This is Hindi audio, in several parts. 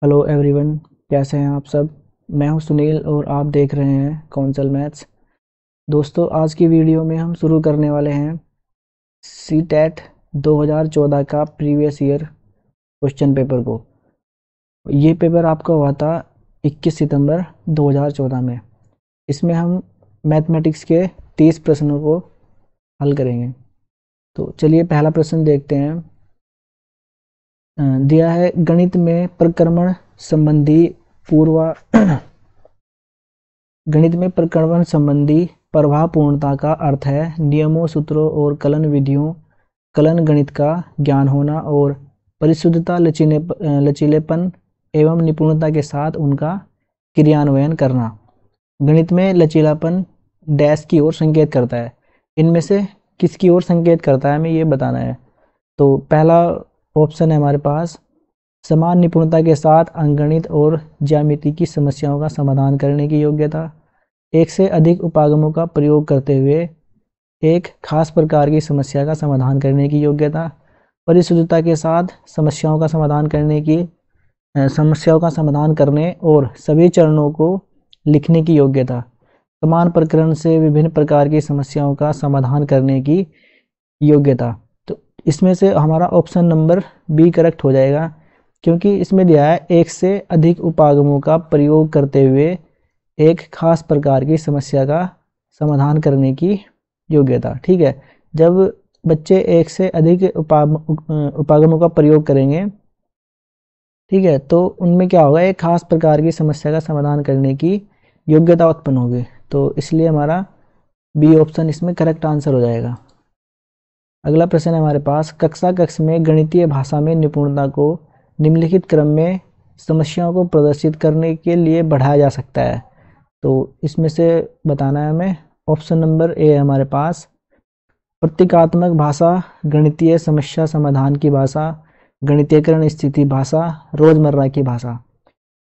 हेलो एवरीवन, कैसे हैं आप सब। मैं हूं सुनील और आप देख रहे हैं कौंसल मैथ्स। दोस्तों, आज की वीडियो में हम शुरू करने वाले हैं सी टेट 2014 का प्रीवियस ईयर क्वेश्चन पेपर को। ये पेपर आपका हुआ था 21 सितंबर 2014 में। इसमें हम मैथमेटिक्स के 30 प्रश्नों को हल करेंगे। तो चलिए पहला प्रश्न देखते हैं। दिया है गणित में प्रक्रमण संबंधी पूर्वा गणित में प्रक्रमण संबंधी प्रभावपूर्णता का अर्थ है नियमों, सूत्रों और कलन विधियों, कलन गणित का ज्ञान होना और परिशुद्धता, लचीलेपन एवं निपुणता के साथ उनका क्रियान्वयन करना। गणित में लचीलापन डैश की ओर संकेत करता है। इनमें से किसकी ओर संकेत करता है हमें ये बताना है। तो पहला ऑप्शन है हमारे पास समान निपुणता के साथ अंकगणित और ज्यामिति की समस्याओं का समाधान करने की योग्यता, एक से अधिक उपागमों का प्रयोग करते हुए एक खास प्रकार की समस्या का समाधान करने की योग्यता, परिशुद्धता के साथ समस्याओं का समाधान करने और सभी चरणों को लिखने की योग्यता, समान प्रकरण से विभिन्न प्रकार की समस्याओं का समाधान करने की योग्यता। तो इसमें से हमारा ऑप्शन नंबर बी करेक्ट हो जाएगा, क्योंकि इसमें दिया है एक से अधिक उपागमों का प्रयोग करते हुए एक खास प्रकार की समस्या का समाधान करने की योग्यता। ठीक है, जब बच्चे एक से अधिक उपागमों का प्रयोग करेंगे, ठीक है, तो उनमें क्या होगा, एक खास प्रकार की समस्या का समाधान करने की योग्यता उत्पन्न होगी। तो इसलिए हमारा बी ऑप्शन इसमें करेक्ट आंसर हो जाएगा। अगला प्रश्न है हमारे पास, कक्षा कक्ष में गणितीय भाषा में निपुणता को निम्नलिखित क्रम में समस्याओं को प्रदर्शित करने के लिए बढ़ाया जा सकता है। तो इसमें से बताना है हमें। ऑप्शन नंबर ए है हमारे पास प्रतीकात्मक भाषा, गणितीय समस्या समाधान की भाषा, गणितीयकरण स्थिति भाषा, रोजमर्रा की भाषा।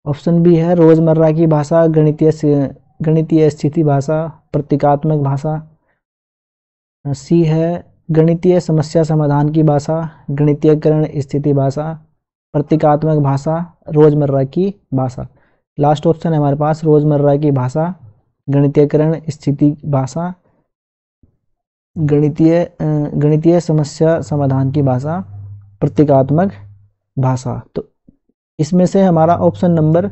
ऑप्शन बी है रोजमर्रा की भाषा, गणितीय स्थिति भाषा, प्रतीकात्मक भाषा। सी है गणितीय समस्या समाधान की भाषा, गणितीयकरण स्थिति भाषा, प्रतीकात्मक भाषा, रोजमर्रा की भाषा। लास्ट ऑप्शन है हमारे पास रोजमर्रा की भाषा, गणितीयकरण स्थिति भाषा, गणितीय समस्या समाधान की भाषा, प्रतीकात्मक भाषा। तो इसमें से हमारा ऑप्शन नंबर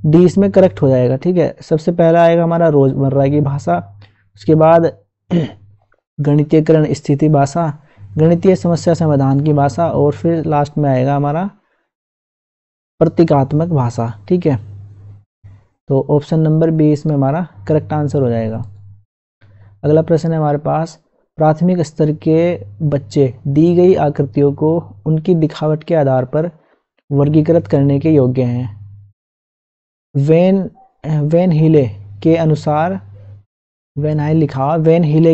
डी इसमें करेक्ट हो जाएगा। ठीक है, सबसे पहला आएगा हमारा रोजमर्रा की भाषा, उसके बाद गणितीयकरण स्थिति भाषा, गणितीय समस्या समाधान की भाषा और फिर लास्ट में आएगा हमारा प्रतीकात्मक भाषा। ठीक है, तो ऑप्शन नंबर बी इसमें हमारा करेक्ट आंसर हो जाएगा। अगला प्रश्न है हमारे पास, प्राथमिक स्तर के बच्चे दी गई आकृतियों को उनकी दिखावट के आधार पर वर्गीकृत करने के योग्य हैं। वेन हीले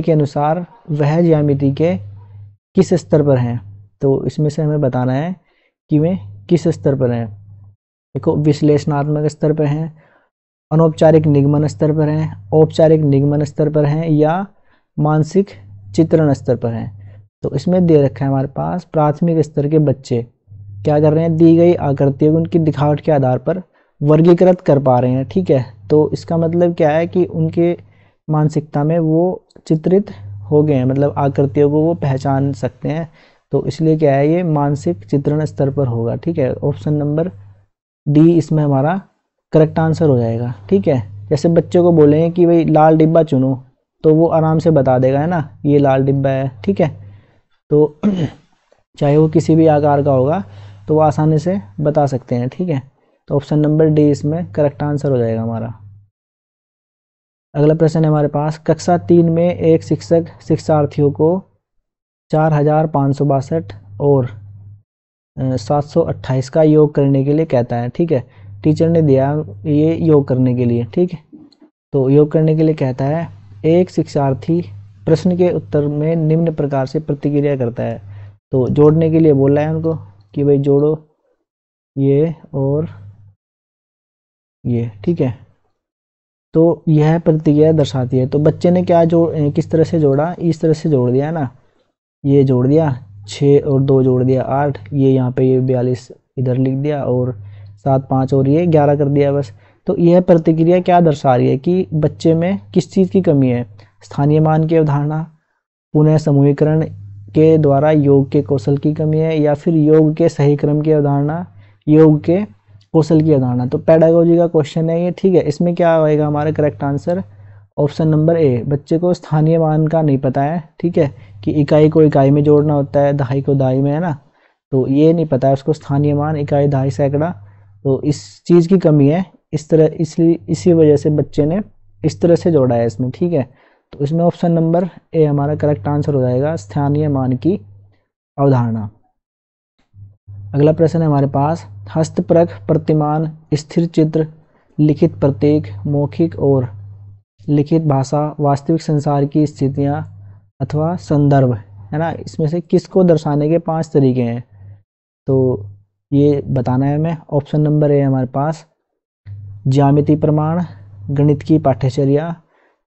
के अनुसार वह ज्यामिति के किस स्तर पर हैं। तो इसमें से हमें बताना है कि वे किस स्तर पर हैं। देखो, विश्लेषणात्मक स्तर पर हैं, अनौपचारिक निगमन स्तर पर हैं, औपचारिक निगमन स्तर पर हैं या मानसिक चित्रण स्तर पर हैं। तो इसमें दे रखा है हमारे पास प्राथमिक स्तर के बच्चे क्या कर रहे हैं, दी गई आकृतियों को उनकी दिखावट के आधार पर वर्गीकृत कर पा रहे हैं। ठीक है, तो इसका मतलब क्या है कि उनके मानसिकता में वो चित्रित हो गए हैं, मतलब आकृतियों को वो पहचान सकते हैं। तो इसलिए क्या है, ये मानसिक चित्रण स्तर पर होगा। ठीक है, ऑप्शन नंबर डी इसमें हमारा करेक्ट आंसर हो जाएगा। ठीक है, जैसे बच्चों को बोलेंगे कि भाई लाल डिब्बा चुनो, तो वो आराम से बता देगा, है ना, ये लाल डिब्बा है। ठीक है, तो चाहे वो किसी भी आकार का होगा तो वो आसानी से बता सकते हैं। ठीक है, तो ऑप्शन नंबर डी इसमें करेक्ट आंसर हो जाएगा हमारा। अगला प्रश्न है हमारे पास, कक्षा 3 में एक शिक्षक शिक्षार्थियों को 4562 और 728 का योग करने के लिए कहता है। ठीक है, टीचर ने दिया ये योग करने के लिए। ठीक है, तो योग करने के लिए कहता है, एक शिक्षार्थी प्रश्न के उत्तर में निम्न प्रकार से प्रतिक्रिया करता है। तो जोड़ने के लिए बोला है उनको कि भाई जोड़ो ये और ये। ठीक है, तो यह प्रतिक्रिया दर्शाती है। तो बच्चे ने किस तरह से जोड़ा, इस तरह से जोड़ दिया ना, ये जोड़ दिया 6 और 2 जोड़ दिया 8, ये यहाँ पे ये 42 इधर लिख दिया और 7 5 और ये 11 कर दिया बस। तो यह प्रतिक्रिया क्या दर्शा रही है कि बच्चे में किस चीज़ की कमी है? स्थानीय मान की अवधारणा, पुनः समूहीकरण के द्वारा योग के कौशल की कमी है, या फिर योग के सही क्रम की अवधारणा, योग के कौशल की अवधारणा। तो पेडागोजी का क्वेश्चन है ये, ठीक है। इसमें क्या आएगा हमारा करेक्ट आंसर? ऑप्शन नंबर ए, बच्चे को स्थानीय मान का नहीं पता है, ठीक है, कि इकाई को इकाई में जोड़ना होता है, दहाई को दहाई में, है ना। तो ये नहीं पता है उसको स्थानीय मान, इकाई, दहाई, सैकड़ा। तो इस चीज़ की कमी है, इस तरह, इसलिए इसी वजह से बच्चे ने इस तरह से जोड़ा है इसमें, ठीक है। तो इसमें ऑप्शन नंबर ए हमारा करेक्ट आंसर हो जाएगा, स्थानीय मान की अवधारणा। अगला प्रश्न है हमारे पास, हस्तप्रख, प्रतिमान, स्थिर चित्र, लिखित प्रतीक, मौखिक और लिखित भाषा, वास्तविक संसार की स्थितियाँ अथवा संदर्भ, है ना, इसमें से किसको दर्शाने के 5 तरीके हैं? तो ये बताना है हमें। ऑप्शन नंबर ए हमारे पास ज्यामितीय प्रमाण, गणित की पाठ्यचर्या,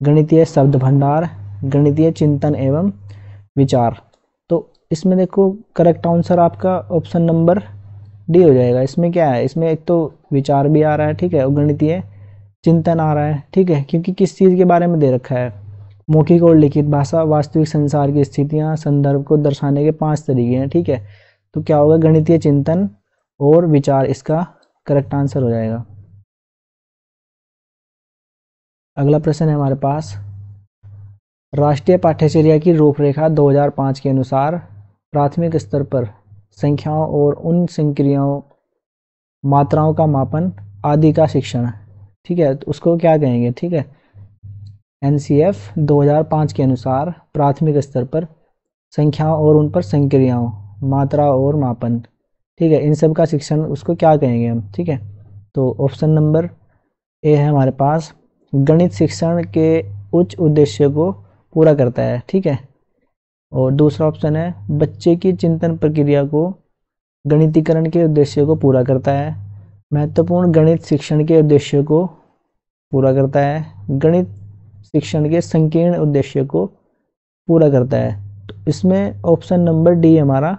गणितीय शब्द भंडार, गणितीय चिंतन एवं विचार। तो इसमें देखो करेक्ट आंसर आपका ऑप्शन नंबर डी हो जाएगा। इसमें क्या है, इसमें एक तो विचार भी आ रहा है, ठीक है, और गणितीय चिंतन आ रहा है, ठीक है, क्योंकि किस चीज़ के बारे में दे रखा है? मौखिक और लिखित भाषा, वास्तविक संसार की स्थितियाँ, संदर्भ को दर्शाने के 5 तरीके हैं, ठीक है। तो क्या होगा? गणितीय चिंतन और विचार इसका करेक्ट आंसर हो जाएगा। अगला प्रश्न है हमारे पास, राष्ट्रीय पाठ्यचर्या की रूपरेखा 2005 के अनुसार प्राथमिक स्तर पर संख्याओं और उन संक्रियाओं, मात्राओं का मापन आदि का शिक्षण, ठीक है, तो उसको क्या कहेंगे? ठीक है, एनसीएफ 2005 के अनुसार प्राथमिक स्तर पर संख्याओं और उन पर संक्रियाओं, मात्रा और मापन, ठीक है, इन सब का शिक्षण उसको क्या कहेंगे हम? ठीक है, तो ऑप्शन नंबर ए है हमारे पास, गणित शिक्षण के उच्च उद्देश्य को पूरा करता है, ठीक है। और दूसरा ऑप्शन है, बच्चे की चिंतन प्रक्रिया को गणितीकरण के उद्देश्य को पूरा करता है, महत्वपूर्ण गणित शिक्षण के उद्देश्य को पूरा करता है, गणित शिक्षण के संकीर्ण उद्देश्य को पूरा करता है। तो इसमें ऑप्शन नंबर डी हमारा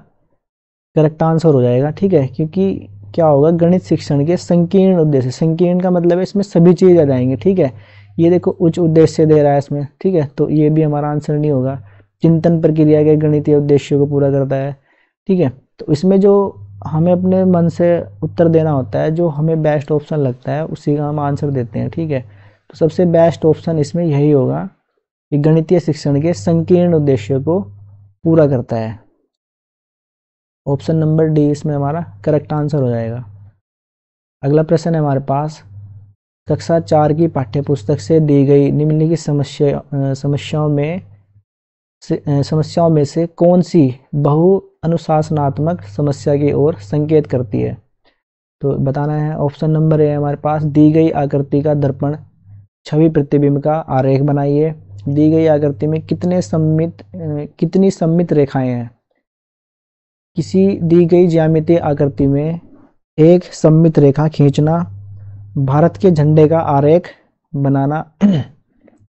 करेक्ट आंसर हो जाएगा, ठीक है, क्योंकि क्या होगा? गणित शिक्षण के संकीर्ण उद्देश्य, संकीर्ण का मतलब है इसमें सभी चीज़ आ जाएंगे, ठीक है। ये देखो उच्च उद्देश्य दे रहा है इसमें, ठीक है, तो ये भी हमारा आंसर नहीं होगा। चिंतन प्रक्रिया के गणितीय उद्देश्य को पूरा करता है, ठीक है। तो इसमें जो हमें अपने मन से उत्तर देना होता है, जो हमें बेस्ट ऑप्शन लगता है उसी का हम आंसर देते हैं, ठीक है। तो सबसे बेस्ट ऑप्शन इसमें यही होगा कि गणितीय शिक्षण के संकीर्ण उद्देश्य को पूरा करता है। ऑप्शन नंबर डी इसमें हमारा करेक्ट आंसर हो जाएगा। अगला प्रश्न है हमारे पास, कक्षा 4 की पाठ्यपुस्तक से दी गई निम्नलिखित समस्याओं में से कौन सी बहु अनुशासनात्मक समस्या की ओर संकेत करती है? तो बताना है। ऑप्शन नंबर ए हमारे पास, दी गई आकृति का दर्पण छवि प्रतिबिंब का आरेख बनाइए। दी गई आकृति में कितनी सममित रेखाएं हैं? किसी दी गई ज्यामितीय आकृति में एक सममित रेखा खींचना, भारत के झंडे का आरेख बनाना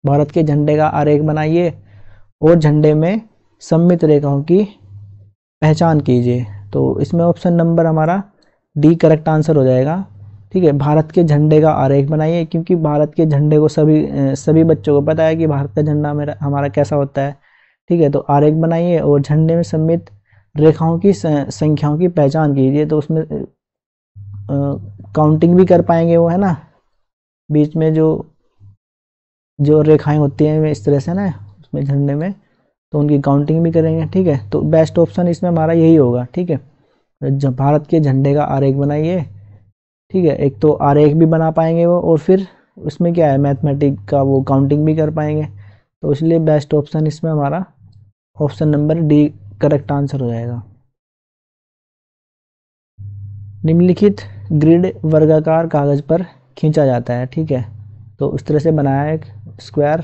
भारत के झंडे का आरेख बनाइए और झंडे में सममित रेखाओं की पहचान कीजिए। तो इसमें ऑप्शन नंबर हमारा डी करेक्ट आंसर हो जाएगा, ठीक है। भारत के झंडे का आरेख बनाइए, क्योंकि भारत के झंडे को सभी बच्चों को पता है कि भारत का झंडा हमारा कैसा होता है, ठीक है। तो आरेख बनाइए और झंडे में सममित रेखाओं की संख्याओं की पहचान कीजिए। तो उसमें काउंटिंग भी कर पाएंगे वो, है ना, बीच में जो रेखाएं होती हैं इस तरह से ना उसमें झंडे में, तो उनकी काउंटिंग भी करेंगे, ठीक है। तो बेस्ट ऑप्शन इसमें हमारा यही होगा, ठीक है। जब भारत के झंडे का आरेख बनाइए, ठीक है, एक तो आरेख भी बना पाएंगे वो, और फिर उसमें क्या है, मैथमेटिक का वो काउंटिंग भी कर पाएंगे। तो इसलिए बेस्ट ऑप्शन इसमें हमारा option number D correct answer हो जाएगा। निम्नलिखित ग्रिड वर्गाकार कागज पर खींचा जाता है, ठीक है। तो इस तरह से बनाया है एक स्क्वायर।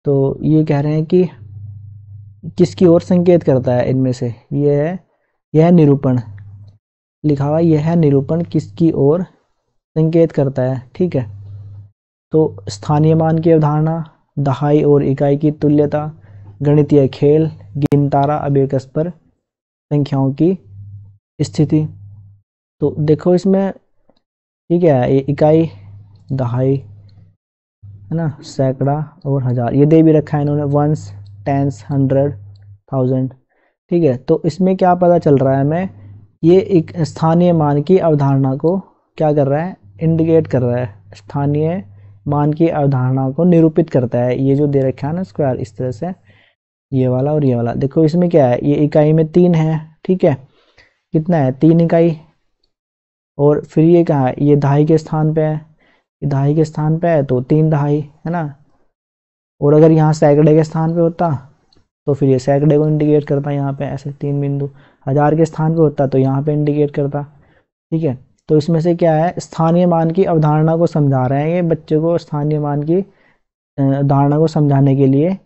तो ये कह रहे हैं कि किसकी ओर संकेत करता है इनमें से? यह निरूपण लिखा हुआ, यह निरूपण किसकी ओर संकेत करता है, ठीक है। तो स्थानीय मान की अवधारणा, दहाई और इकाई की तुल्यता, गणितीय खेल, गिनतारा अबेकस पर संख्याओं की स्थिति। तो देखो इसमें ठीक है, ये इकाई, दहाई, है ना, सैकड़ा और हजार, ये दे भी रखा है इन्होंने, वंस, टेंस, 100, 1000। ठीक है, तो इसमें क्या पता चल रहा है हमें, ये एक स्थानीय मान की अवधारणा को क्या कर रहा है, इंडिकेट कर रहा है, स्थानीय मान की अवधारणा को निरूपित करता है। ये जो दे रखा है ना स्क्वायर, इस तरह से ये वाला और ये वाला, देखो इसमें क्या है, ये इकाई में 3 है, ठीक है, कितना है, 3 इकाई, और फिर ये कहाँ है, ये दहाई के स्थान पे है, ये दहाई के स्थान पे है तो 3 दहाई, है ना, और अगर यहाँ सैकड़े के स्थान पे होता तो फिर ये सैकड़े को इंडिकेट करता, यहाँ पे ऐसे 3 बिंदु, हजार के स्थान पे होता तो यहाँ पे इंडिकेट करता। ठीक है, तो इसमें से क्या है, स्थानीय मान की अवधारणा को समझा रहे हैं ये बच्चे को, स्थानीय मान की धारणा को समझाने के लिए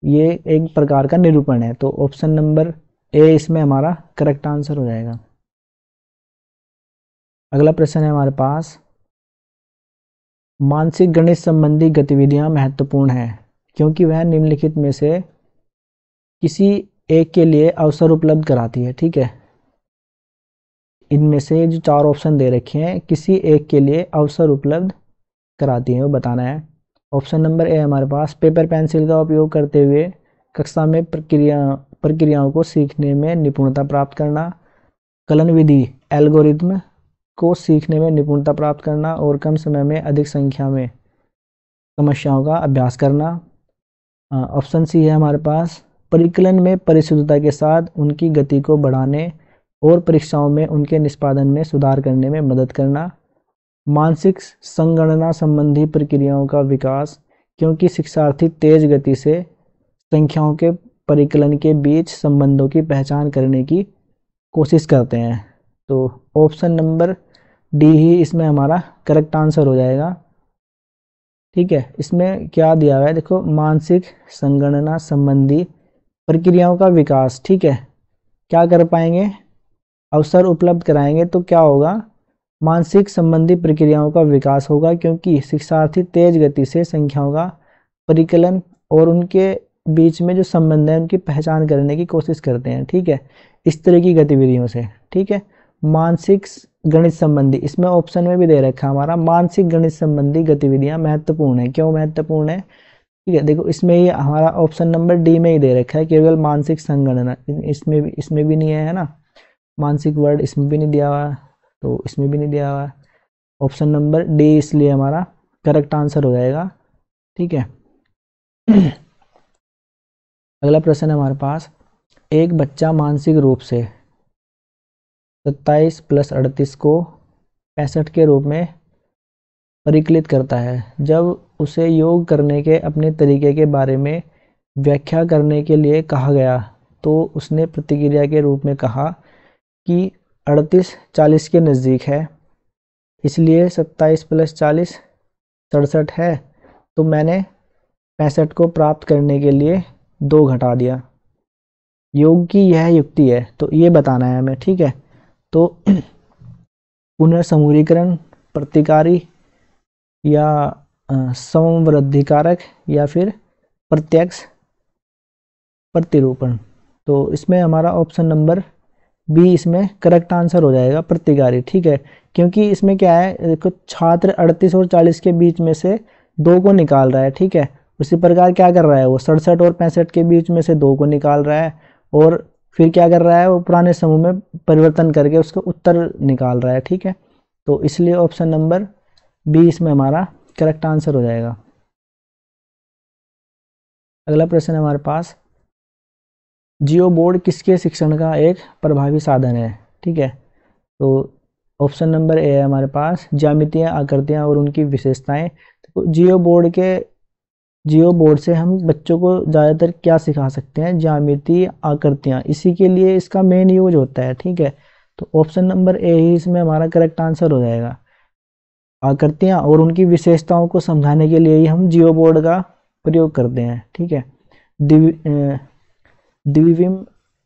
ये एक प्रकार का निरूपण है। तो ऑप्शन नंबर ए इसमें हमारा करेक्ट आंसर हो जाएगा। अगला प्रश्न है हमारे पास, मानसिक गणित संबंधी गतिविधियां महत्वपूर्ण हैं क्योंकि वह निम्नलिखित में से किसी एक के लिए अवसर उपलब्ध कराती है। ठीक है, इनमें से जो 4 ऑप्शन दे रखे हैं किसी एक के लिए अवसर उपलब्ध कराती है, वो बताना है। ऑप्शन नंबर ए हमारे पास, पेपर पेंसिल का उपयोग करते हुए कक्षा में प्रक्रियाओं को सीखने में निपुणता प्राप्त करना, कलन विधि एल्गोरिथम को सीखने में निपुणता प्राप्त करना और कम समय में अधिक संख्या में समस्याओं का अभ्यास करना। ऑप्शन सी है हमारे पास, परिकलन में परिशुद्धता के साथ उनकी गति को बढ़ाने और परीक्षाओं में उनके निष्पादन में सुधार करने में मदद करना। मानसिक संगणना संबंधी प्रक्रियाओं का विकास क्योंकि शिक्षार्थी तेज गति से संख्याओं के परिकलन के बीच संबंधों की पहचान करने की कोशिश करते हैं। तो ऑप्शन नंबर डी ही इसमें हमारा करेक्ट आंसर हो जाएगा। ठीक है, इसमें क्या दिया हुआ है देखो, मानसिक संगणना संबंधी प्रक्रियाओं का विकास। ठीक है, क्या कर पाएंगे, अवसर उपलब्ध कराएंगे तो क्या होगा, मानसिक संबंधी प्रक्रियाओं का विकास होगा क्योंकि शिक्षार्थी तेज गति से संख्याओं का परिकलन और उनके बीच में जो संबंध है उनकी पहचान करने की कोशिश करते हैं। ठीक है, इस तरह की गतिविधियों से। ठीक है, मानसिक गणित संबंधी, इसमें ऑप्शन में भी दे रखा है हमारा, मानसिक गणित संबंधी गतिविधियां महत्वपूर्ण है। क्यों महत्वपूर्ण है, ठीक है, देखो इसमें ही हमारा ऑप्शन नंबर डी में ही दे रखा है, केवल मानसिक संगणना, इसमें भी नहीं है ना, मानसिक वर्ड इसमें भी नहीं दिया हुआ, तो इसमें भी नहीं दिया हुआ। ऑप्शन नंबर डी इसलिए हमारा करेक्ट आंसर हो जाएगा। ठीक है, अगला प्रश्न है हमारे पास, एक बच्चा मानसिक रूप से 27 + 38 को 65 के रूप में परिकलित करता है। जब उसे योग करने के अपने तरीके के बारे में व्याख्या करने के लिए कहा गया तो उसने प्रतिक्रिया के रूप में कहा कि 38 40 के नज़दीक है, इसलिए 27 + 40 67 है, तो मैंने 65 को प्राप्त करने के लिए 2 घटा दिया। योग की यह युक्ति है, तो ये बताना है हमें। ठीक है, तो पुनर्समूहीकरण, प्रतिकारी या समवृद्धिकारक या फिर प्रत्यक्ष प्रतिरूपण। तो इसमें हमारा ऑप्शन नंबर बी इसमें करेक्ट आंसर हो जाएगा, प्रतिकारी। ठीक है, क्योंकि इसमें क्या है, देखो छात्र 38 और 40 के बीच में से 2 को निकाल रहा है। ठीक है, उसी प्रकार क्या कर रहा है, वो 67 और 65 के बीच में से 2 को निकाल रहा है और फिर क्या कर रहा है, वो पुराने समूह में परिवर्तन करके उसका उत्तर निकाल रहा है। ठीक है, तो इसलिए ऑप्शन नंबर बी इसमें हमारा करेक्ट आंसर हो जाएगा। अगला प्रश्न है हमारे पास, जियो बोर्ड किसके शिक्षण का एक प्रभावी साधन है। ठीक है, तो ऑप्शन नंबर ए है हमारे पास, ज्यामितीय आकृतियां और उनकी विशेषताएं। तो जियो बोर्ड से हम बच्चों को ज़्यादातर क्या सिखा सकते हैं, ज्यामितीय आकृतियां, इसी के लिए इसका मेन यूज होता है। ठीक है, तो ऑप्शन नंबर ए ही इसमें हमारा करेक्ट आंसर हो जाएगा। आकृतियां और उनकी विशेषताओं को समझाने के लिए ही हम जियो बोर्ड का प्रयोग करते हैं। ठीक है, द्विविम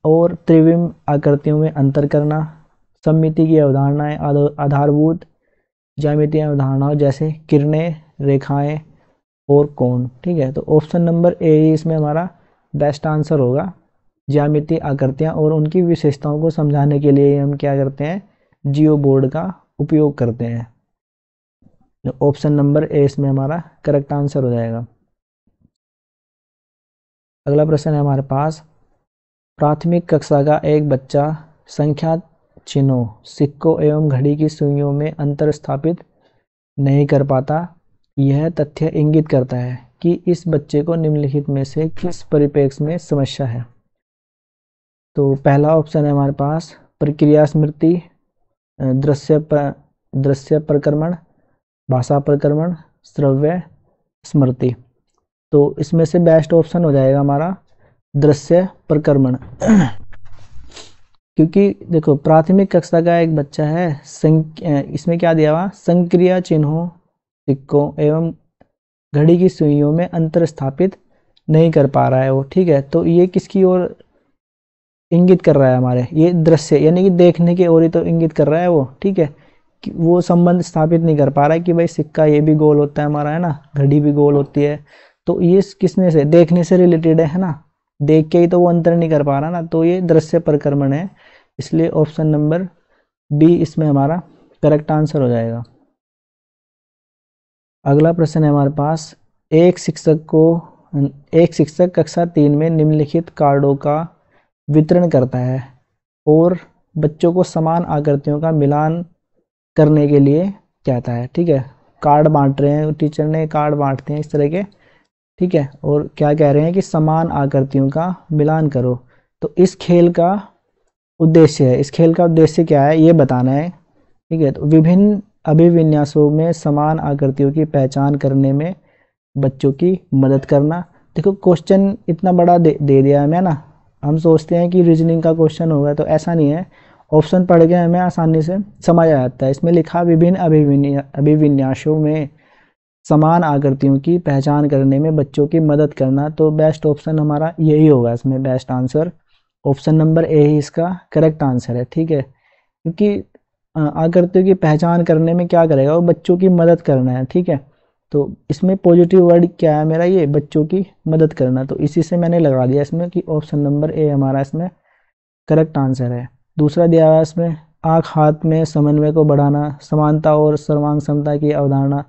और त्रिविम आकृतियों में अंतर करना, सममिति की अवधारणाएं, आधारभूत ज्यामितीय अवधारणाओं जैसे किरणें, रेखाएं और कोण। ठीक है, तो ऑप्शन नंबर ए इसमें हमारा बेस्ट आंसर होगा। ज्यामितीय आकृतियां और उनकी विशेषताओं को समझाने के लिए हम क्या करते हैं, जियो बोर्ड का उपयोग करते हैं। ऑप्शन नंबर ए इसमें हमारा करेक्ट आंसर हो जाएगा। अगला प्रश्न है हमारे पास, प्राथमिक कक्षा का एक बच्चा संख्या चिन्हों, सिक्कों एवं घड़ी की सुइयों में अंतर स्थापित नहीं कर पाता। यह तथ्य इंगित करता है कि इस बच्चे को निम्नलिखित में से किस परिप्रेक्ष्य में समस्या है। तो पहला ऑप्शन है हमारे पास प्रक्रिया स्मृति, दृश्य प्रक्रमण, भाषा प्रक्रमण, श्रव्य स्मृति। तो इसमें से बेस्ट ऑप्शन हो जाएगा हमारा दृश्य प्रक्रमण। क्योंकि देखो प्राथमिक कक्षा का एक बच्चा है, इसमें क्या दिया हुआ, संक्रिया चिन्हों, सिक्कों एवं घड़ी की सुइयों में अंतर स्थापित नहीं कर पा रहा है वो, ठीक है। तो ये किसकी ओर इंगित कर रहा है हमारे, ये दृश्य यानी कि देखने की ओर ही तो इंगित कर रहा है वो, ठीक है। कि वो संबंध स्थापित नहीं कर पा रहा है कि भाई सिक्का ये भी गोल होता है हमारा, है ना, घड़ी भी गोल होती है। तो ये किसने से, देखने से रिलेटेड है ना, देख के ही तो वो अंतर नहीं कर पा रहा ना, तो ये दृश्य प्रक्रमण है। इसलिए ऑप्शन नंबर बी इसमें हमारा करेक्ट आंसर हो जाएगा। अगला प्रश्न है हमारे पास, एक शिक्षक कक्षा 3 में निम्नलिखित कार्डों का वितरण करता है और बच्चों को समान आकृतियों का मिलान करने के लिए कहता है, ठीक है। कार्ड बांट रहे हैं, टीचर ने कार्ड बांटते हैं इस तरह के, ठीक है, और क्या कह रहे हैं कि समान आकृतियों का मिलान करो। तो इस खेल का उद्देश्य है, इस खेल का उद्देश्य क्या है ये बताना है, ठीक है। तो विभिन्न अभिविन्यासों में समान आकृतियों की पहचान करने में बच्चों की मदद करना। देखो क्वेश्चन इतना बड़ा दे दिया है हमें ना, हम सोचते हैं कि रीजनिंग का क्वेश्चन होगा, तो ऐसा नहीं है। ऑप्शन पढ़ के हमें आसानी से समझ आ जाता है। इसमें लिखा विभिन्न अभिविन्यासों में समान आकृतियों की पहचान करने में बच्चों की मदद करना, तो बेस्ट ऑप्शन हमारा यही होगा इसमें best answer. Option number A ही इसका करेक्ट आंसर है, ठीक है। क्योंकि आकृतियों की पहचान करने में क्या करेगा वो, बच्चों की मदद करना है, ठीक है। तो इसमें पॉजिटिव वर्ड क्या है मेरा, ये बच्चों की मदद करना, तो इसी से मैंने लगा दिया इसमें कि ऑप्शन नंबर ए हमारा इसमें करेक्ट आंसर है। दूसरा दिया हुआ है इसमें, आँख हाथ में समन्वय को बढ़ाना, समानता और सर्वांग समता की अवधारणा।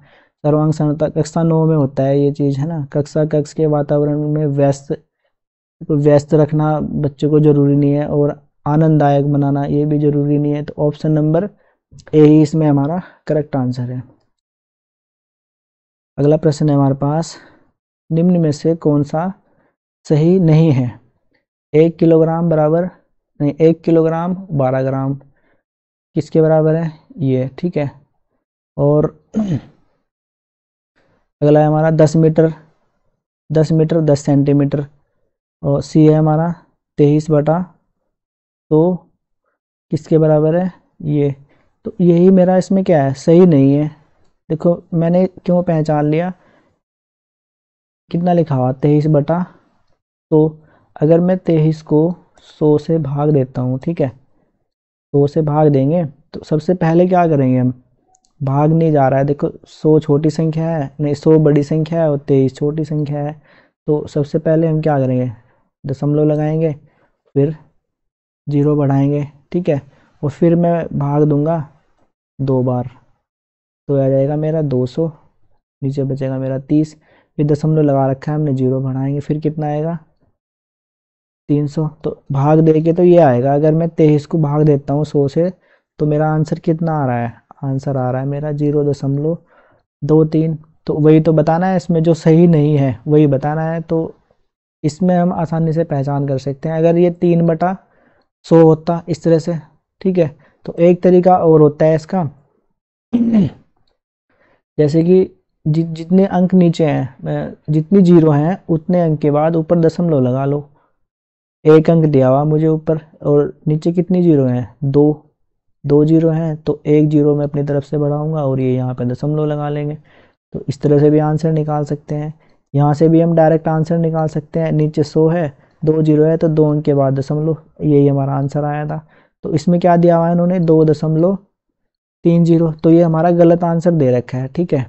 सर्वांग समता कक्षा 9 में होता है ये चीज़, है ना। कक्ष के वातावरण में व्यस्त रखना बच्चों को जरूरी नहीं है, और आनंददायक बनाना ये भी जरूरी नहीं है। तो ऑप्शन नंबर ए ही इसमें हमारा करेक्ट आंसर है। अगला प्रश्न है हमारे पास, निम्न में से कौन सा सही नहीं है। 1 किलोग्राम बराबर नहीं, 1 किलोग्राम 12 ग्राम किसके बराबर है, ये, ठीक है। और अगला है हमारा 10 मीटर 10 सेंटीमीटर, और सी है हमारा 23/100 किसके बराबर है, ये। तो यही मेरा इसमें क्या है, सही नहीं है। देखो मैंने क्यों पहचान लिया, कितना लिखा हुआ 23/100। तो अगर मैं 23 को 100 से भाग देता हूँ, ठीक है, 100 से भाग देंगे तो सबसे पहले क्या करेंगे हम, भाग नहीं जा रहा है, देखो 100 छोटी संख्या है, नहीं 100 बड़ी संख्या है और 23 छोटी संख्या है। तो सबसे पहले हम क्या करेंगे, दशमलव लगाएंगे, फिर 0 बढ़ाएंगे, ठीक है, और फिर मैं भाग दूंगा 2 बार, तो आ जाएगा मेरा 200, नीचे बचेगा मेरा 30, फिर दशमलव लगा रखा है हमने, 0 बढ़ाएंगे, फिर कितना आएगा 300। तो भाग दे के तो ये आएगा, अगर मैं 23 को भाग देता हूँ 100 से, तो मेरा आंसर कितना आ रहा है, आंसर आ रहा है मेरा 0.23। तो वही तो बताना है इसमें, जो सही नहीं है वही बताना है। तो इसमें हम आसानी से पहचान कर सकते हैं, अगर ये 3/100 होता इस तरह से, ठीक है। तो एक तरीका और होता है इसका, जैसे कि जितने अंक नीचे हैं, जितनी 0 हैं उतने अंक के बाद ऊपर दशमलव लगा लो। 1 अंक दिया हुआ मुझे ऊपर, और नीचे कितनी 0 हैं, 2 0 हैं, तो 1 0 मैं अपनी तरफ से बढ़ाऊंगा और ये यहाँ पे दशमलव लगा लेंगे। तो इस तरह से भी आंसर निकाल सकते हैं। यहाँ से भी हम डायरेक्ट आंसर निकाल सकते हैं, नीचे 100 है, 2 0 है, तो 2 अंक के बाद दशमलव, यही हमारा आंसर आया था। तो इसमें क्या दिया हुआ है इन्होंने, 2.30, तो ये हमारा गलत आंसर दे रखा है, ठीक है।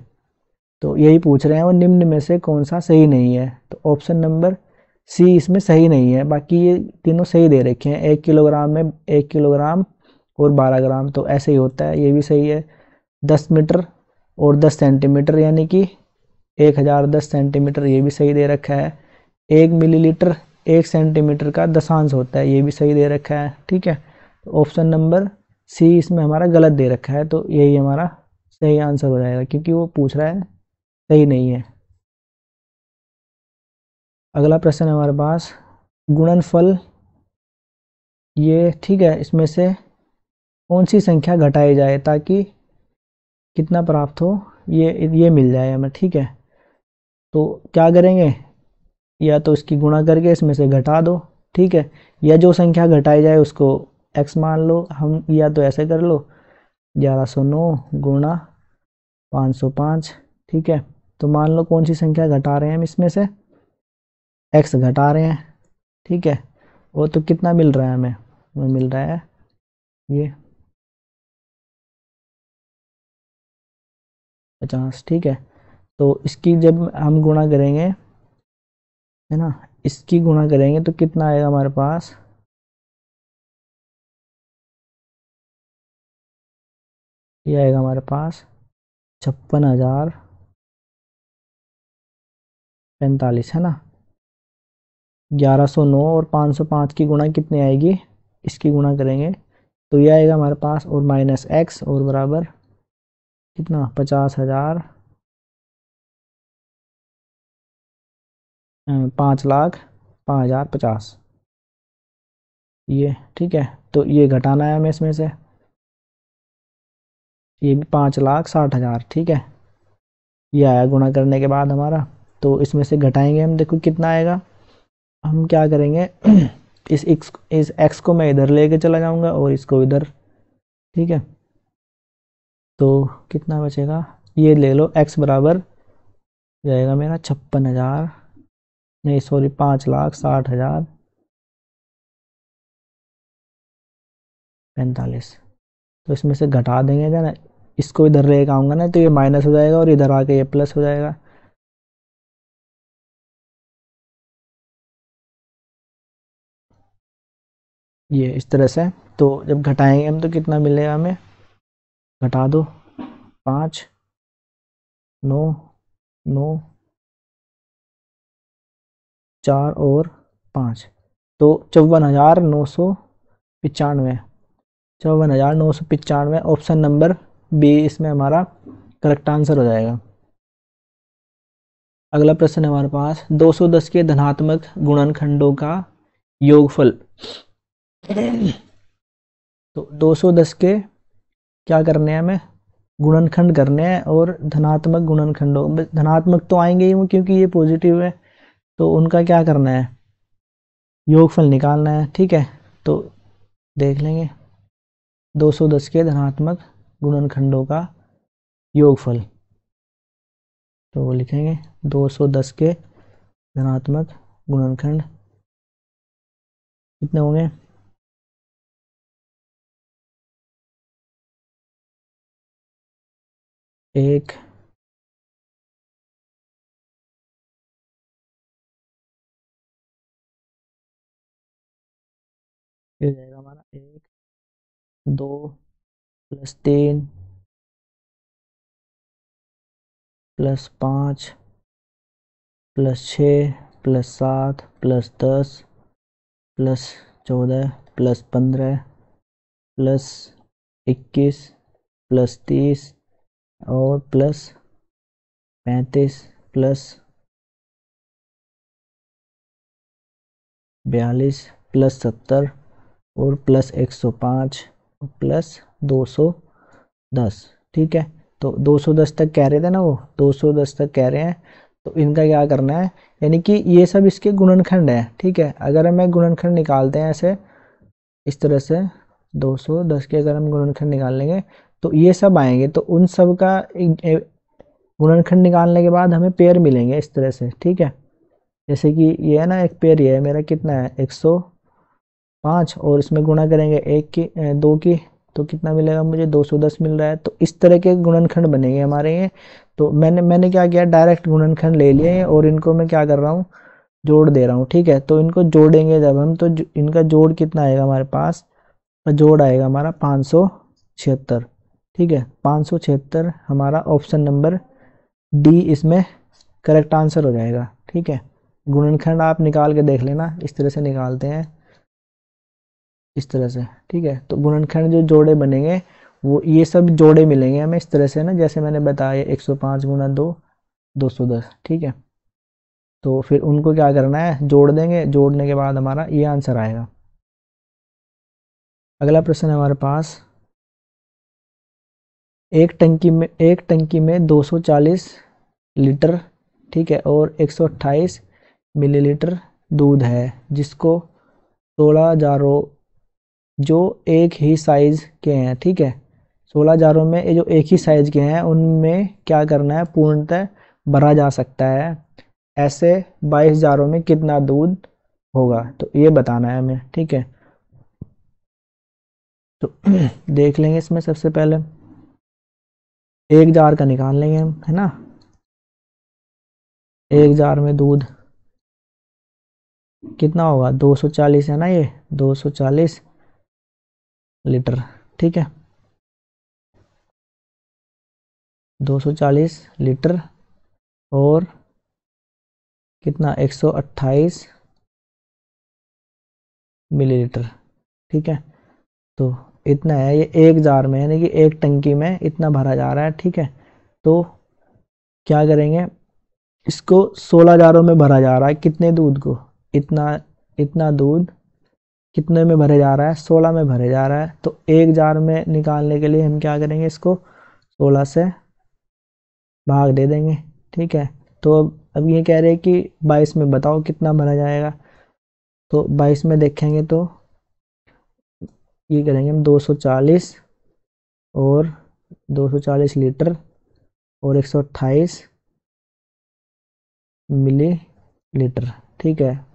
तो यही पूछ रहे हैं वो निम्न में से कौन सा सही नहीं है, तो ऑप्शन नंबर सी इसमें सही नहीं है। बाकी ये तीनों सही दे रखे हैं, 1 किलोग्राम में 1 किलोग्राम और 12 ग्राम, तो ऐसे ही होता है, ये भी सही है। 10 मीटर और 10 सेंटीमीटर यानी कि 1010 सेंटीमीटर, ये भी सही दे रखा है। 1 मिलीलीटर 1 सेंटीमीटर का दशांश होता है, ये भी सही दे रखा है। ठीक है, तो ऑप्शन नंबर सी इसमें हमारा गलत दे रखा है, तो यही हमारा सही आंसर हो जाएगा, क्योंकि वो पूछ रहा है सही नहीं है। अगला प्रश्न है हमारे पास गुणनफल, ये ठीक है, इसमें से कौन सी संख्या घटाई जाए ताकि कितना प्राप्त हो, ये मिल जाए हमें। ठीक है, तो क्या करेंगे, या तो इसकी गुणा करके इसमें से घटा दो। ठीक है, या जो संख्या घटाई जाए उसको x मान लो हम, या तो ऐसे कर लो 1109 गुणा 505। ठीक है, तो मान लो कौन सी संख्या घटा रहे हैं हम, इसमें से x घटा रहे हैं। ठीक है, वो तो कितना मिल रहा है हमें मिल रहा है ये 50। ठीक है, तो इसकी जब हम गुणा करेंगे, है ना, इसकी गुणा करेंगे तो कितना आएगा हमारे पास, ये आएगा हमारे पास 56,045, है ना। 1109 और 505 की गुणा कितनी आएगी, इसकी गुणा करेंगे तो ये आएगा हमारे पास, और माइनस x और बराबर कितना 50,000, 5,05,050 ये। ठीक है, तो ये घटाना है हमें इसमें से, ये भी 5,60,000। ठीक है, ये आया गुणा करने के बाद हमारा, तो इसमें से घटाएंगे हम, देखो कितना आएगा। हम क्या करेंगे इस x को मैं इधर लेके चला जाऊंगा और इसको इधर। ठीक है, तो कितना बचेगा, ये ले लो, x बराबर जाएगा मेरा 56,000, नहीं सॉरी 5,60,045। तो इसमें से घटा देंगे क्या ना, इसको इधर लेके आऊंगा ना, तो ये माइनस हो जाएगा और इधर आके ये प्लस हो जाएगा। ये इस तरह से, तो जब घटाएंगे हम तो कितना मिलेगा हमें, घटा दो 5 9 9 4 और 5, तो 54,995, 54,995 ऑप्शन नंबर बी इसमें हमारा करेक्ट आंसर हो जाएगा। अगला प्रश्न है हमारे पास 210 के धनात्मक गुणनखंडों का योगफल। तो 210 के क्या करने हैं, हमें गुणनखंड करने हैं, और धनात्मक गुणनखंडों, धनात्मक तो आएंगे ही क्योंकि ये पॉजिटिव है, तो उनका क्या करना है, योगफल निकालना है। ठीक है, तो देख लेंगे 210 के धनात्मक गुणनखंडों का योगफल, तो वो लिखेंगे 210 के धनात्मक गुणनखंड कितने होंगे, एक, ये जाएगा हमारा 1 2 plus 3 plus 5 plus 6 plus 7 plus 10 plus 14 plus 15 plus 21 plus 30 और प्लस 35 प्लस 42 प्लस 70 और प्लस 105 प्लस 210। ठीक है, तो 210 तक कह रहे थे ना, वो 210 तक कह रहे हैं, तो इनका क्या करना है, यानी कि ये सब इसके गुणनखंड है। ठीक है, अगर हमें गुणनखंड निकालते हैं ऐसे इस तरह से 210 के अगर हम गुणनखंड निकाल लेंगे तो ये सब आएंगे, तो उन सब का गुणनखंड निकालने के बाद हमें पेयर मिलेंगे इस तरह से। ठीक है, जैसे कि ये है ना, एक पेयर ये है मेरा, कितना है 105, और इसमें गुणा करेंगे एक की 2 की, तो कितना मिलेगा मुझे 210 मिल रहा है। तो इस तरह के गुणनखंड बनेंगे हमारे ये। तो मैंने क्या किया, डायरेक्ट गुणनखंड ले लिए और इनको मैं क्या कर रहा हूँ, जोड़ दे रहा हूँ। ठीक है, तो इनको जोड़ेंगे जब हम, तो इनका जोड़ कितना आएगा हमारे पास, जोड़ आएगा हमारा 576। ठीक है, 576 हमारा ऑप्शन नंबर डी इसमें करेक्ट आंसर हो जाएगा। ठीक है, गुणनखंड आप निकाल के देख लेना, इस तरह से निकालते हैं, इस तरह से। ठीक है, तो गुणनखंड जो जोड़े बनेंगे वो ये सब जोड़े मिलेंगे हमें इस तरह से ना, जैसे मैंने बताया 105 गुना 2 210। ठीक है, तो फिर उनको क्या करना है, जोड़ देंगे, जोड़ने के बाद हमारा ये आंसर आएगा। अगला प्रश्न है हमारे पास, एक टंकी में 240 लीटर, ठीक है, और 128 मिलीलीटर दूध है, जिसको 16 जारों जो एक ही साइज के हैं। ठीक है, 16 जारों में ये जो एक ही साइज के हैं उनमें क्या करना है, पूर्णतः भरा जा सकता है। ऐसे 22 जारों में कितना दूध होगा, तो ये बताना है हमें। ठीक है, तो देख लेंगे इसमें सबसे पहले एक जार का निकाल लेंगे हम, है ना। एक जार में दूध कितना होगा, 240 है ना, ये 240 लीटर। ठीक है, 240 लीटर और कितना, 128 मिलीलीटर। ठीक है, तो इतना है, ये एक जार में यानी कि एक टंकी में इतना भरा जा रहा है। ठीक है, तो क्या करेंगे, इसको 16 जारों में भरा जा रहा है, कितने दूध को, इतना इतना दूध कितने में भरे जा रहा है, 16 में भरे जा रहा है। तो एक जार में निकालने के लिए हम क्या करेंगे, इसको 16 से भाग दे देंगे। ठीक है, तो अब ये कह रहे हैं कि 22 में बताओ कितना भरा जाएगा, तो 22 में देखेंगे तो ये करेंगे हम 240 और 240 लीटर और 128 मिली लीटर। ठीक है,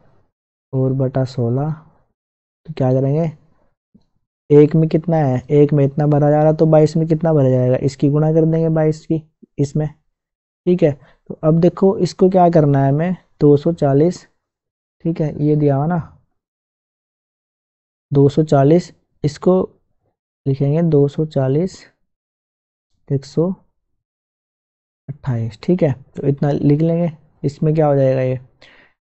और बटा 16, तो क्या करेंगे, एक में कितना है, एक में इतना भरा जा रहा, तो 22 में कितना भरा जाएगा, इसकी गुणा कर देंगे 22 की इसमें। ठीक है, तो अब देखो इसको क्या करना है हमें, 240, ठीक है, ये दिया हुआ ना 240, इसको लिखेंगे 240 128। ठीक है, तो इतना लिख लेंगे, इसमें क्या हो जाएगा, ये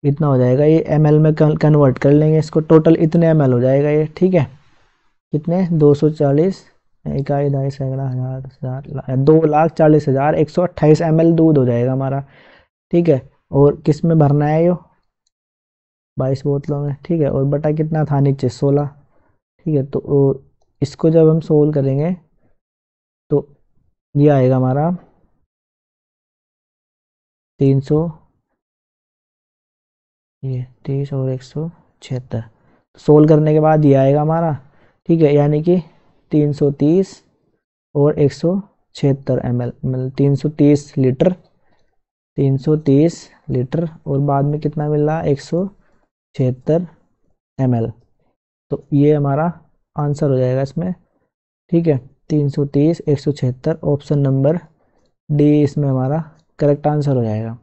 इतना हो जाएगा, ये ml में कन्वर्ट कर लेंगे इसको, टोटल इतने ml हो जाएगा ये। ठीक है, कितने, 240 इकाई ढाई सैकड़ा हजार 2,40,128 ml दूध हो जाएगा हमारा। ठीक है, और किस में भरना है, यो 22 बोतलों में। ठीक है, और बटा कितना था नीचे, 16। ठीक है, तो इसको जब हम सोल्व करेंगे तो ये आएगा हमारा 300, ये 30 और 176, सोल्व करने के बाद ये आएगा हमारा। ठीक है, यानी कि 330 और 176 ml, मतलब 330 लीटर, 330 लीटर और बाद में कितना मिल रहा है, 176 ml। तो ये हमारा आंसर हो जाएगा इसमें। ठीक है, 330 176, ऑप्शन नंबर डी इसमें हमारा करेक्ट आंसर हो जाएगा।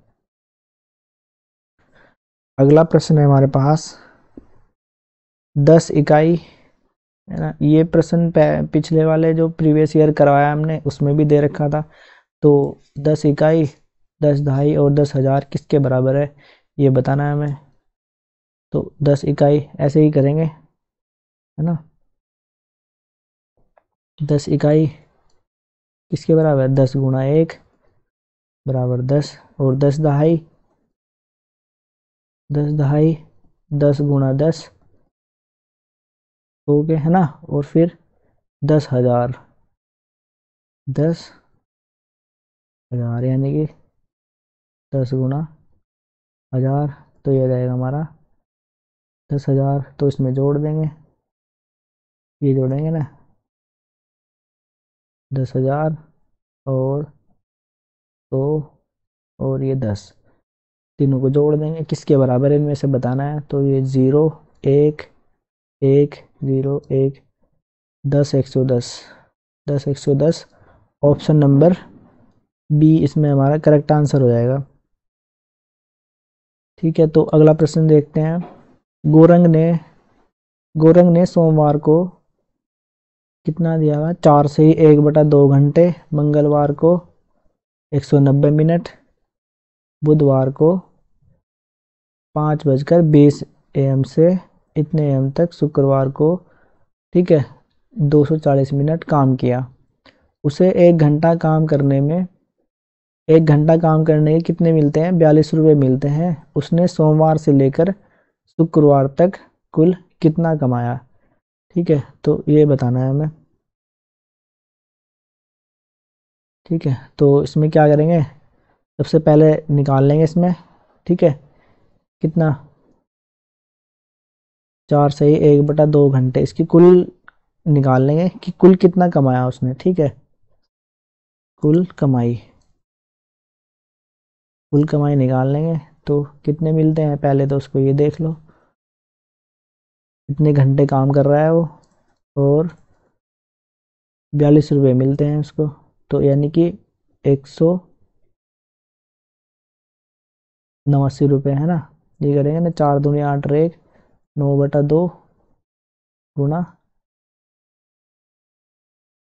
अगला प्रश्न है हमारे पास, 10 इकाई, है ना। ये प्रश्न पिछले वाले जो प्रीवियस ईयर करवाया हमने उसमें भी दे रखा था। तो 10 इकाई, 10 दहाई और 10,000 किसके बराबर है, ये बताना है हमें। तो 10 इकाई ऐसे ही करेंगे, है ना। 10 इकाई किसके बराबर है, 10 गुणा 1 बराबर 10, और 10 दहाई, 10 दहाई 10 गुणा 10 हो गए, है ना। और फिर 10,000, 10,000 यानी कि 10 गुणा 1000, तो ये जाएगा हमारा 10,000। तो इसमें जोड़ देंगे, ये जोड़ेंगे ना, 10,000 और 100 और ये 10, तीनों को जोड़ देंगे, किसके बराबर है इनमें से बताना है। तो ये 0 1 1 0 1 10 110, 10 110, ऑप्शन नंबर बी इसमें हमारा करेक्ट आंसर हो जाएगा। ठीक है, तो अगला प्रश्न देखते हैं। गोरंग ने गोरंग ने सोमवार को कितना दिया हुआ, 4 से ही 1/2 घंटे, मंगलवार को 190 मिनट, बुधवार को 5:20 AM से इतने AM तक, शुक्रवार को, ठीक है, 240 मिनट काम किया। उसे 1 घंटा काम करने में, 1 घंटा काम करने के कितने मिलते हैं, 42 रुपये मिलते हैं। उसने सोमवार से लेकर शुक्रवार तक कुल कितना कमाया, ठीक है, तो ये बताना है हमें। ठीक है, तो इसमें क्या करेंगे, सबसे पहले निकाल लेंगे इसमें, ठीक है, कितना, 4 से ही 1/2 घंटे, इसकी कुल निकाल लेंगे कि कुल कितना कमाया उसने, ठीक है, कुल कमाई, कुल कमाई निकाल लेंगे। तो कितने मिलते हैं, पहले तो उसको ये देख लो कितने घंटे काम कर रहा है वो, और 42 रुपये मिलते हैं उसको। तो यानी कि 189 रुपये है ना। ये करेंगे ना, 4 दूनी 8 और 1 9/2 गुना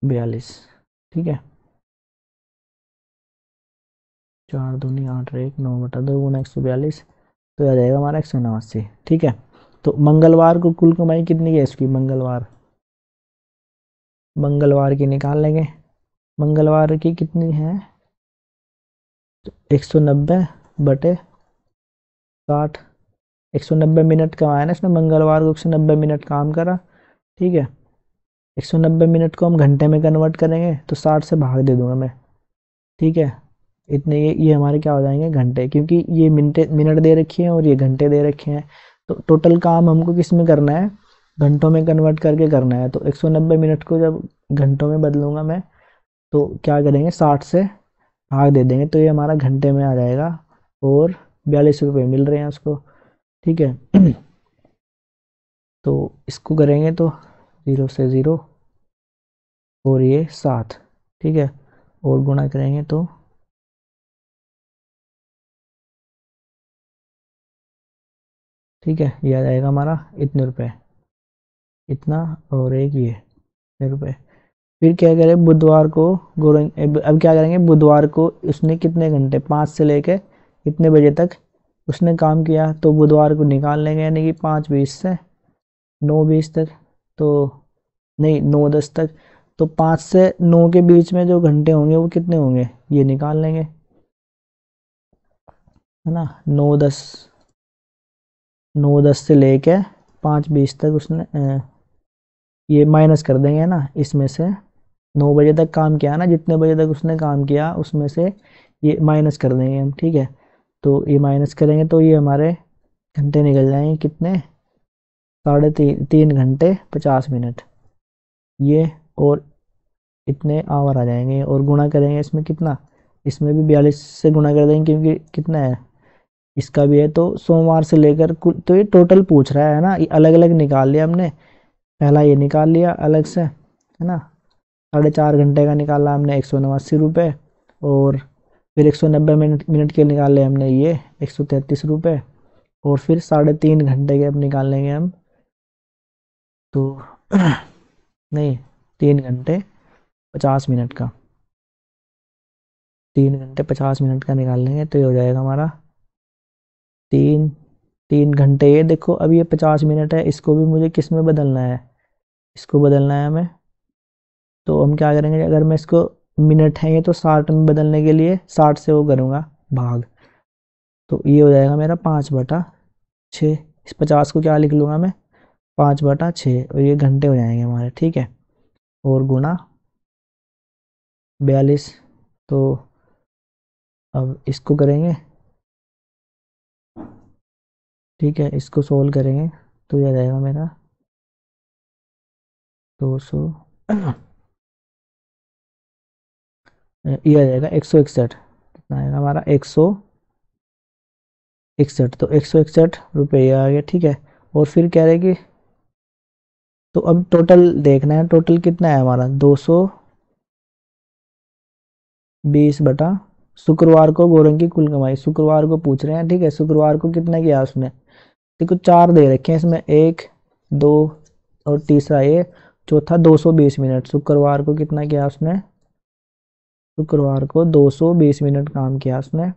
42, ठीक है, 4 दूनी 8 और 1 9/2 गुना 142, तो आ जाएगा हमारा 189, ठीक है। तो मंगलवार को कुल कमाई कितनी है इसकी, मंगलवार की निकाल लेंगे। मंगलवार की कितनी है, 190/60, 190 मिनट कमाया ना इसने मंगलवार को, 190 मिनट काम करा, ठीक है। 190 मिनट को हम घंटे में कन्वर्ट करेंगे तो 60 से भाग दे दूंगा मैं, ठीक है। इतने ये हमारे क्या हो जाएंगे, घंटे, क्योंकि ये मिनट दे रखी है और ये घंटे दे रखे हैं। तो टोटल काम हमको किस में करना है, घंटों में कन्वर्ट करके करना है। तो 190 मिनट को जब घंटों में बदलूंगा मैं, तो क्या करेंगे, 60 से भाग दे देंगे, तो ये हमारा घंटे में आ जाएगा, और 42 रुपये मिल रहे हैं उसको, ठीक है। तो इसको करेंगे तो 0 से 0 और ये 7, ठीक है, और गुणा करेंगे तो, ठीक है, ये आ जाएगा हमारा इतने रुपए, इतना, और एक ये इतने रुपए। फिर क्या करें, बुधवार को अब क्या करेंगे, बुधवार को उसने कितने घंटे, 5 से लेके कितने बजे तक उसने काम किया, तो बुधवार को निकाल लेंगे, यानी कि 5:20 से 9:20 तक, तो नहीं 9:10 तक। तो 5 से 9 के बीच में जो घंटे होंगे वो कितने होंगे, ये निकाल लेंगे, है ना। 9:10 से लेके 5:20 तक उसने ये माइनस कर देंगे, है ना, इसमें से 9 बजे तक काम किया ना, जितने बजे तक उसने काम किया उसमें से ये माइनस कर देंगे हम, ठीक है। तो ये माइनस करेंगे तो ये हमारे घंटे निकल जाएंगे कितने, 3.5 घंटे 50 मिनट, ये, और इतने आवर आ जाएंगे, और गुणा करेंगे इसमें कितना, इसमें भी 42 से गुणा कर देंगे, क्योंकि कितना है इसका भी है। तो सोमवार से लेकर कुल, तो ये टोटल पूछ रहा है ना, ये अलग अलग निकाल लिया हमने, पहला ये निकाल लिया अलग से, है ना, 4.5 घंटे का निकाला हमने 189 रुपये, और फिर 190 मिनट के निकाल लिया हमने ये 133 रुपये, और फिर 3.5 घंटे के अब निकाल लेंगे हम, तो नहीं, 3 घंटे 50 मिनट का, 3 घंटे 50 मिनट का निकाल लेंगे, तो ये हो जाएगा हमारा 3 3 घंटे। ये देखो, अब ये 50 मिनट है, इसको भी मुझे किस में बदलना है, इसको बदलना है हमें। तो हम क्या करेंगे, अगर मैं इसको मिनट है ये, तो 60 में बदलने के लिए 60 से वो करूँगा भाग, तो ये हो जाएगा मेरा 5/6। इस 50 को क्या लिख लूँगा मैं, 5/6, और ये घंटे हो जाएंगे हमारे, ठीक है, और गुणा 42। तो अब इसको करेंगे, ठीक है, इसको सोल्व करेंगे तो ये आ जाएगा मेरा 200, ये आ जाएगा 161, कितना आएगा हमारा 161, तो 161 रुपये आ गया, ठीक है। और फिर कह रहे कि, तो अब टोटल देखना है, टोटल कितना है हमारा, 220 शुक्रवार को गोरंग की कुल कमाई, शुक्रवार को पूछ रहे हैं, ठीक है, शुक्रवार को कितना किया उसने, देखो 4 दे रखे हैं इसमें, 1 2 और तीसरा ये, चौथा 220 मिनट, शुक्रवार को कितना किया उसने, शुक्रवार को 220 मिनट काम किया उसने।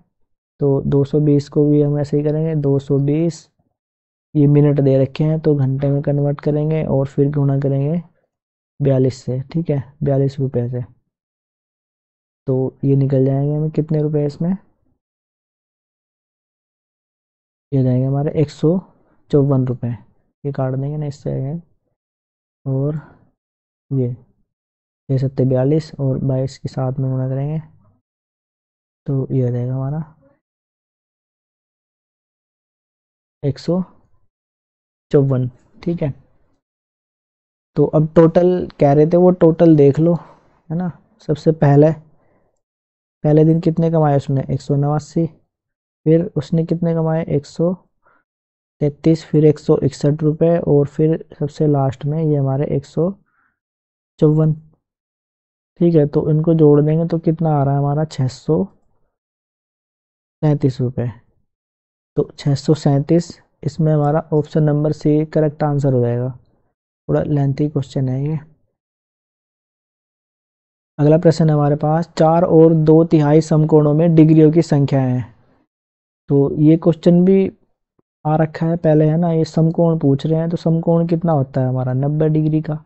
तो 220 को भी हम ऐसे ही करेंगे, 220 ये मिनट दे रखे हैं तो घंटे में कन्वर्ट करेंगे और फिर गुणा करेंगे 42 से, ठीक है, 42 रुपये से। तो ये निकल जाएंगे हमें कितने रुपए इसमें, ये जाएंगे हमारे 154 रुपये। ये काट देंगे ना इससे आएंगे, और ये 6 7 42 और 22 के साथ में गुणा करेंगे तो ये हो जाएगा हमारा 154, ठीक है। तो अब टोटल कह रहे थे, वो टोटल देख लो, है ना। सबसे पहले दिन कितने कमाए उसने, 189, फिर उसने कितने कमाए 133, फिर 161 रुपये, और फिर सबसे लास्ट में ये हमारे 154, ठीक है। तो इनको जोड़ देंगे तो कितना आ रहा है हमारा 637 रुपये। तो 637, इसमें हमारा option number C correct answer हो जाएगा। थोड़ा लेंथी क्वेश्चन है ये। अगला प्रश्न है हमारे पास, 4 और 2/3 समकोणों में डिग्रियों की संख्या है। तो ये क्वेश्चन भी आ रखा है पहले, है ना। ये समकोण पूछ रहे हैं, तो समकोण कितना होता है हमारा 90 डिग्री का।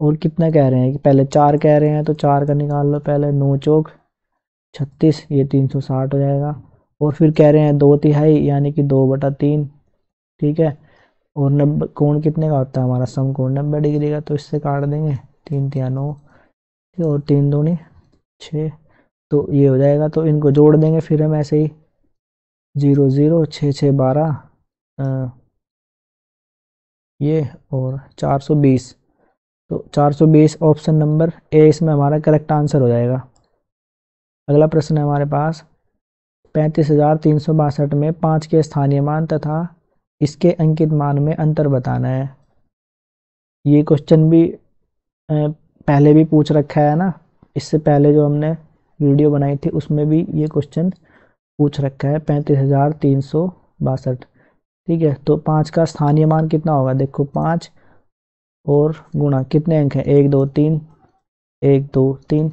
और कितना कह रहे हैं कि पहले 4 कह रहे हैं, तो 4 का निकाल लो पहले, 9 चौक 36, ये 360 हो जाएगा। और फिर कह रहे हैं 2/3 यानी कि 2/3, ठीक है। और 90 कोण कितने का होता है हमारा समकोण 90 डिग्री का, तो इससे काट देंगे, 3 तिया 9 और 3 दूनी 6, तो ये हो जाएगा। तो इनको जोड़ देंगे फिर हम ऐसे ही, 0 0 6 6 12 ये, और 420। तो 420 ऑप्शन नंबर ए इसमें हमारा करेक्ट आंसर हो जाएगा। अगला प्रश्न है हमारे पास, 35,362 में 5 के स्थानीय मान तथा इसके अंकित मान में अंतर बताना है। ये क्वेश्चन भी पहले भी पूछ रखा है ना, इससे पहले जो हमने वीडियो बनाई थी उसमें भी ये क्वेश्चन पूछ रखा है, 35,362, ठीक है। तो 5 का स्थानीय मान कितना होगा, देखो 5 और गुणा कितने अंक हैं, 1 2 3, 1 2 3,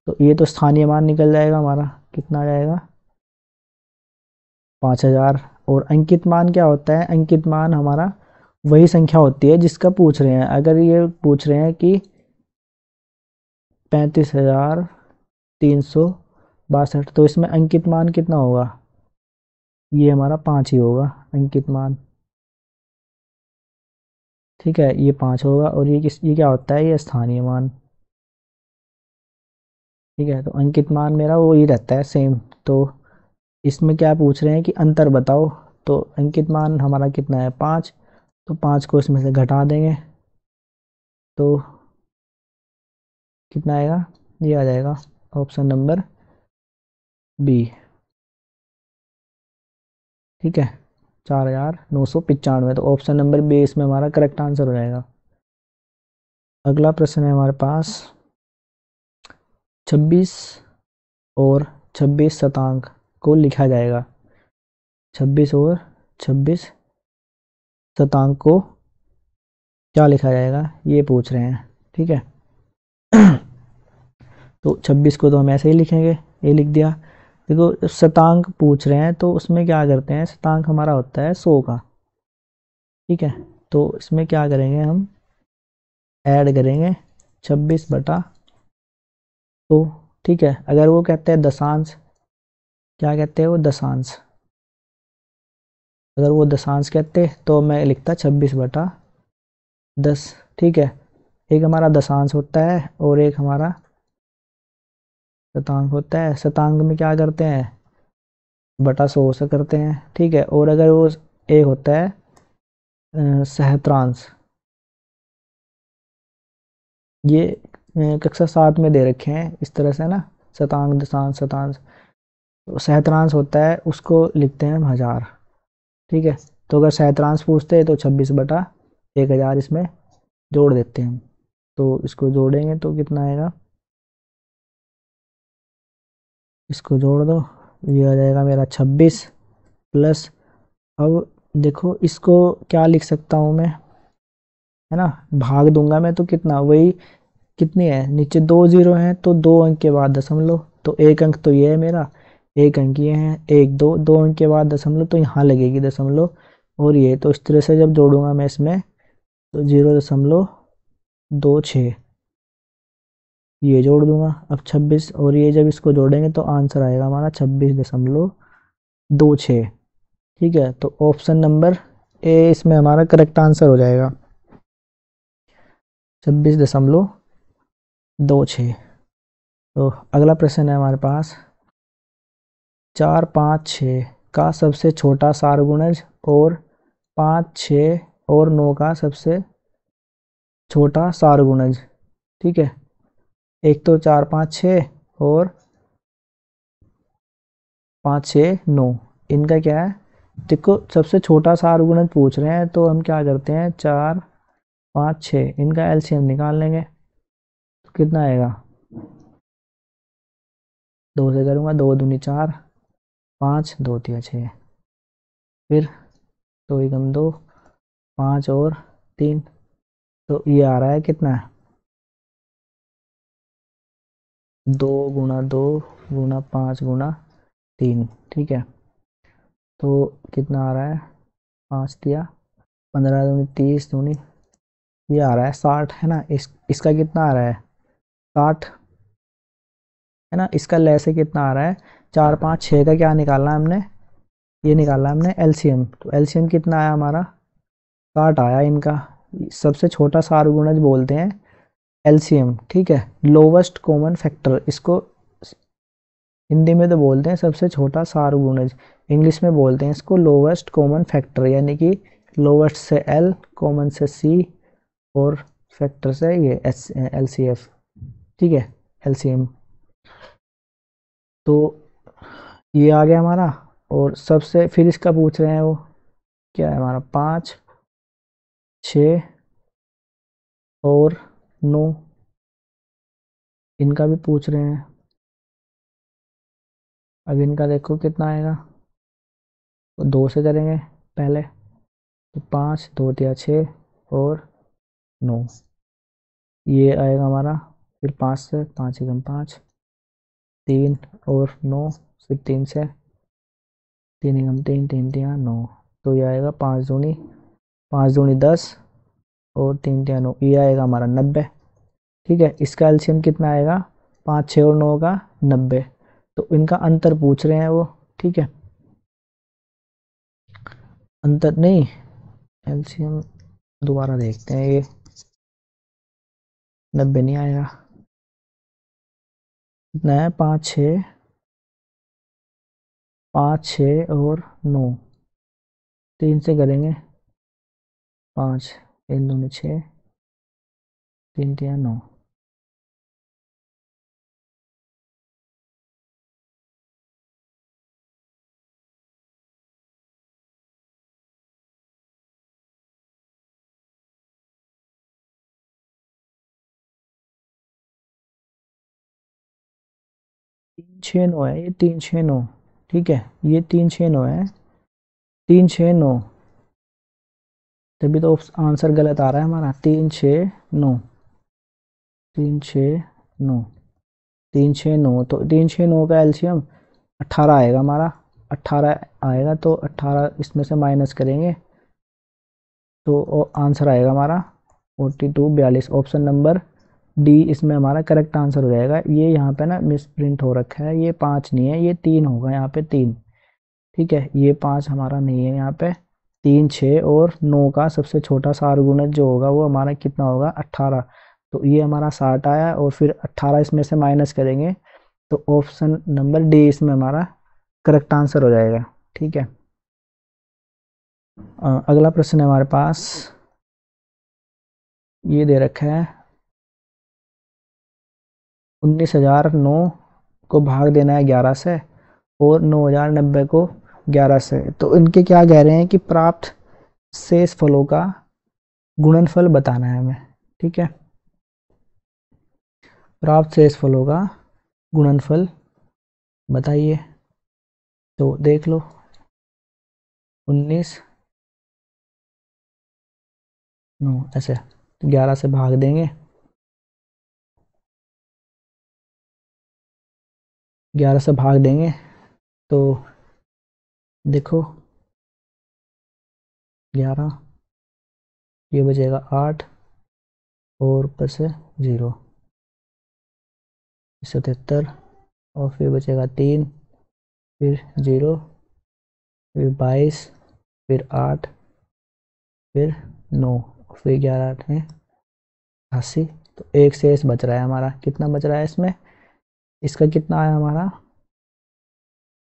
तो ये तो स्थानीय मान निकल जाएगा हमारा, कितना आ जाएगा 5000। और अंकित मान क्या होता है, अंकित मान हमारा वही संख्या होती है जिसका पूछ रहे हैं। अगर ये पूछ रहे हैं कि 35,362, तो इसमें अंकित मान कितना होगा, ये हमारा 5 ही होगा अंकित मान, ठीक है, ये 5 होगा। और ये क्या होता है, ये स्थानीय मान, ठीक है। तो अंकित मान मेरा वो ही रहता है सेम। तो इसमें क्या पूछ रहे हैं कि अंतर बताओ, तो अंकित मान हमारा कितना है 5, तो 5 को इसमें से घटा देंगे तो कितना आएगा, ये आ जाएगा ऑप्शन नंबर बी, ठीक है, 4,995। तो ऑप्शन नंबर बी इसमें हमारा करेक्ट आंसर हो जाएगा। अगला प्रश्न है हमारे पास, 26 और 26 शतांक को लिखा जाएगा। 26 और 26 शतांक को क्या लिखा जाएगा, ये पूछ रहे हैं, ठीक है। तो 26 को तो हम ऐसे ही लिखेंगे, ये लिख दिया। देखो शतांक पूछ रहे हैं तो उसमें क्या करते हैं, शतांक हमारा होता है 100 का, ठीक है। तो इसमें क्या करेंगे, हम ऐड करेंगे 26/100, ठीक है। अगर वो कहते हैं दशांश, क्या कहते हैं वो दशांश, अगर वो दशांश कहते तो मैं लिखता 26/10, ठीक है। एक हमारा दशांश होता है और एक हमारा शतांक होता है। शतांक में क्या करते हैं, बटा 100 से करते हैं, ठीक है। और अगर वो एक होता है सहस्त्रांश, ये कक्षा 7 में दे रखे हैं इस तरह से ना, शतांक दशांश शतांश। तो सहस्त्रांश होता है उसको लिखते हैं हम 1000, ठीक है। तो अगर सहस्त्रांश पूछते हैं तो 26/1000 इसमें जोड़ देते हैं हम। तो इसको जोड़ेंगे तो कितना आएगा, इसको जोड़ दो, ये आ जाएगा मेरा 26 प्लस, अब देखो इसको क्या लिख सकता हूँ मैं, है ना, भाग दूंगा मैं तो कितना, वही कितनी है, नीचे 2 जीरो हैं तो 2 अंक के बाद दशमलव, तो एक अंक तो ये है मेरा, एक अंक ये है, एक दो, 2 अंक के बाद दशमलव, तो यहाँ लगेगी दशमलव, और ये तो इस तरह से जब जोड़ूंगा मैं इसमें तो 0.26 ये जोड़ दूंगा। अब 26 और ये जब इसको जोड़ेंगे तो आंसर आएगा हमारा 26.26। ठीक है, तो ऑप्शन नंबर ए इसमें हमारा करेक्ट आंसर हो जाएगा, 26.26। तो अगला प्रश्न है हमारे पास, 4, 5, 6 का सबसे छोटा सारगुणज और 5, 6 और 9 का सबसे छोटा सारगुणज। ठीक है, एक तो 4, 5, 6 और 5, 6, 9, इनका क्या है, देखो सबसे छोटा सारगुणज पूछ रहे हैं तो हम क्या करते हैं, 4, 5, 6 इनका एलसीएम निकाल लेंगे, तो कितना आएगा, 2 से करूँगा, 2 दूनी 4, 5, 2 तिया 6, फिर 2 एकम 2, 5 और 3, तो ये आ रहा है कितना, 2 × 2 × 5 × 3। ठीक है, तो कितना आ रहा है, 5 तिया 15 दूनी 30 दूनी, ये आ रहा है 60, है ना, इसका कितना आ रहा है, 60, है ना, इसका लैसे कितना आ रहा है, 4, 5, 6 का क्या निकालना है हमने, ये निकालना है हमने एलसीएम, तो एलसीएम कितना आया हमारा, 60 आया इनका। सबसे छोटा सारगुणज बोलते हैं एलसीएम। ठीक है, लोवेस्ट कॉमन फैक्टर, इसको हिंदी में तो बोलते हैं सबसे छोटा सारगुणज, इंग्लिश में बोलते हैं इसको लोवेस्ट कॉमन फैक्टर, यानी कि लोवेस्ट से एल, कॉमन से सी, और फैक्टर से ये एलसीएफ। ठीक है, एलसीएम, तो ये आ गया हमारा। और सबसे फिर इसका पूछ रहे हैं वो क्या है हमारा, 5, 6 और 9, इनका भी पूछ रहे हैं। अब इनका देखो कितना आएगा, तो 2 से करेंगे पहले, तो 5, 2 तिया 6 और 9, ये आएगा हमारा, फिर 5 से, 5 एकम 5, 3 और 9, फिर 3 से, 3 एकम 3, 3 तिया 9, तो ये आएगा 5 दूनी 10 और 3 तिया 9, ये आएगा हमारा 90। ठीक है, इसका एलसीएम कितना आएगा, 5, 6 और 9 का 90, तो इनका अंतर पूछ रहे हैं वो। ठीक है, अंतर नहीं, एलसीएम दोबारा देखते हैं, ये 90 नहीं आएगा, कितना है, 5, 6 और 9, 3 से करेंगे, 5, 3 दूनी 6, 3 तिया 9, तीन छः नौ है ये, 3, 6, 9। ठीक है, ये 3, 6, 9 है, 3, 6, 9, तभी तो आंसर गलत आ रहा है हमारा, 3, 6, 9, 3, 6, 9, 3, 6, 9, तो 3, 6, 9 का एलसीएम 18 आएगा हमारा, 18 आएगा, तो 18 इसमें से माइनस करेंगे तो आंसर आएगा हमारा 42 ऑप्शन नंबर डी इसमें हमारा करेक्ट आंसर हो जाएगा। ये यहाँ पे ना मिस प्रिंट हो रखा है, ये 5 नहीं है, ये 3 होगा यहाँ पे, 3। ठीक है, ये 5 हमारा नहीं है यहाँ पे, 3, 6 और 9 का सबसे छोटा सारगुणज जो होगा वो हमारा कितना होगा, 18, तो ये हमारा 60 आया, और फिर 18 इसमें से माइनस करेंगे तो ऑप्शन नंबर डी इसमें हमारा करेक्ट आंसर हो जाएगा। ठीक है, अगला प्रश्न है हमारे पास, ये दे रखा है 19,009 को भाग देना है 11 से, और 9,090 को 11 से, तो इनके क्या कह रहे हैं कि प्राप्त शेष फलों का गुणनफल बताना है हमें। ठीक है, प्राप्त शेष फलों का गुणनफल बताइए, तो देख लो, 19, 9 ऐसे, तो 11 से भाग देंगे, 11 से भाग देंगे तो देखो 11, ये बचेगा 8 और ऊपर से 0, 77 और फिर बचेगा 3, फिर 0, फिर 22, फिर 8, फिर 9, फिर 11 8 में 88। तो एक शेष बच रहा है हमारा, कितना बच रहा है इसमें, इसका कितना आया हमारा,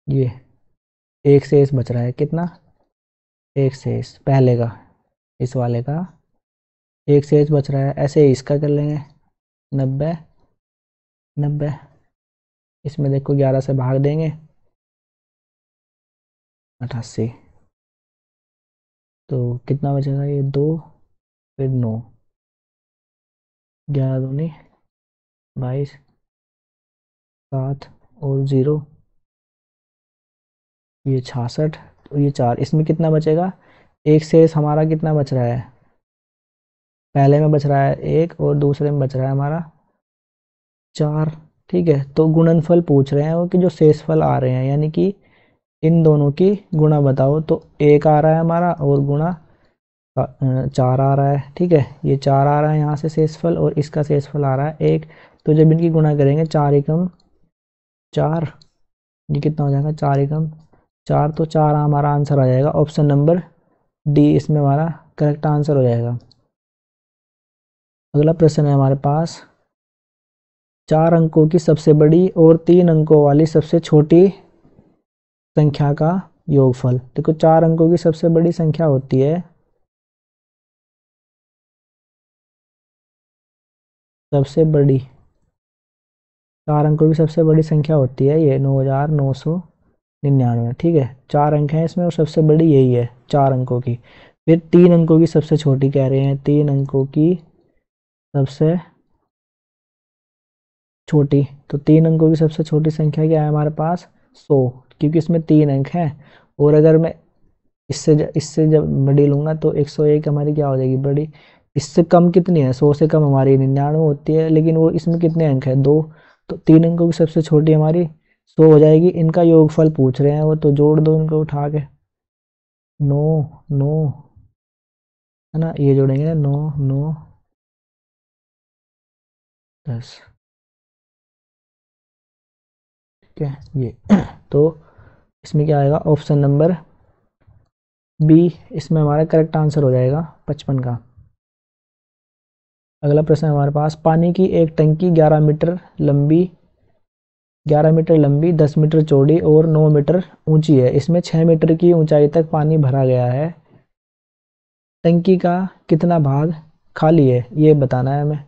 ये एक शेष बच रहा है, कितना, एक शेष पहले का, इस वाले का एक शेष बच रहा है। ऐसे ही इसका कर लेंगे, 90, 90, इसमें देखो 11 से भाग देंगे, 88, तो कितना बचेगा, ये 2, फिर 9, 11 दूनी 22, 7 और 0, ये 66, तो ये 4, इसमें कितना बचेगा, एक शेष हमारा कितना बच रहा है, पहले में बच रहा है 1 और दूसरे में बच रहा है हमारा 4। ठीक है, तो गुणनफल पूछ रहे हैं वो कि जो शेषफल आ रहे हैं, यानी कि इन दोनों की गुणा बताओ, तो 1 आ रहा है हमारा और गुणा 4 आ रहा है। ठीक है, ये 4 आ रहा है यहाँ से शेषफल और इसका शेषफल आ रहा है 1, तो जब इनकी गुणा करेंगे 4 एकम 4, ये कितना हो जाएगा, 4 एकम 4, तो 4 हमारा आंसर आ जाएगा, ऑप्शन नंबर डी इसमें हमारा करेक्ट आंसर हो जाएगा। अगला प्रश्न है हमारे पास, 4 अंकों की सबसे बड़ी और 3 अंकों वाली सबसे छोटी संख्या का योगफल। देखो 4 अंकों की सबसे बड़ी संख्या होती है, सबसे बड़ी 4 अंकों की सबसे बड़ी संख्या होती है ये 9999। ठीक है, 4 अंक हैं इसमें और सबसे बड़ी यही है 4 अंकों की। फिर 3 अंकों की सबसे छोटी कह रहे हैं, 3 अंकों की सबसे छोटी, तो 3 अंकों की सबसे छोटी संख्या क्या है हमारे पास, 100, क्योंकि इसमें 3 अंक हैं। और अगर मैं इससे जब बड़ी लूँगा तो 101 हमारी क्या हो जाएगी, बड़ी। इससे कम कितनी है, 100 से कम हमारी 99 होती है, लेकिन वो इसमें कितने अंक है, 2, तो 3 अंकों की सबसे छोटी हमारी 100 हो जाएगी। इनका योगफल पूछ रहे हैं वो, तो जोड़ दो इनको उठा के, 9 9 है ना, ये जोड़ेंगे 9 9 10। ठीक है, ये तो इसमें क्या आएगा, ऑप्शन नंबर बी इसमें हमारा करेक्ट आंसर हो जाएगा 55 का। अगला प्रश्न है हमारे पास, पानी की एक टंकी 11 मीटर लंबी, 10 मीटर चौड़ी और 9 मीटर ऊंची है। इसमें 6 मीटर की ऊंचाई तक पानी भरा गया है। टंकी का कितना भाग खाली है, ये बताना है हमें।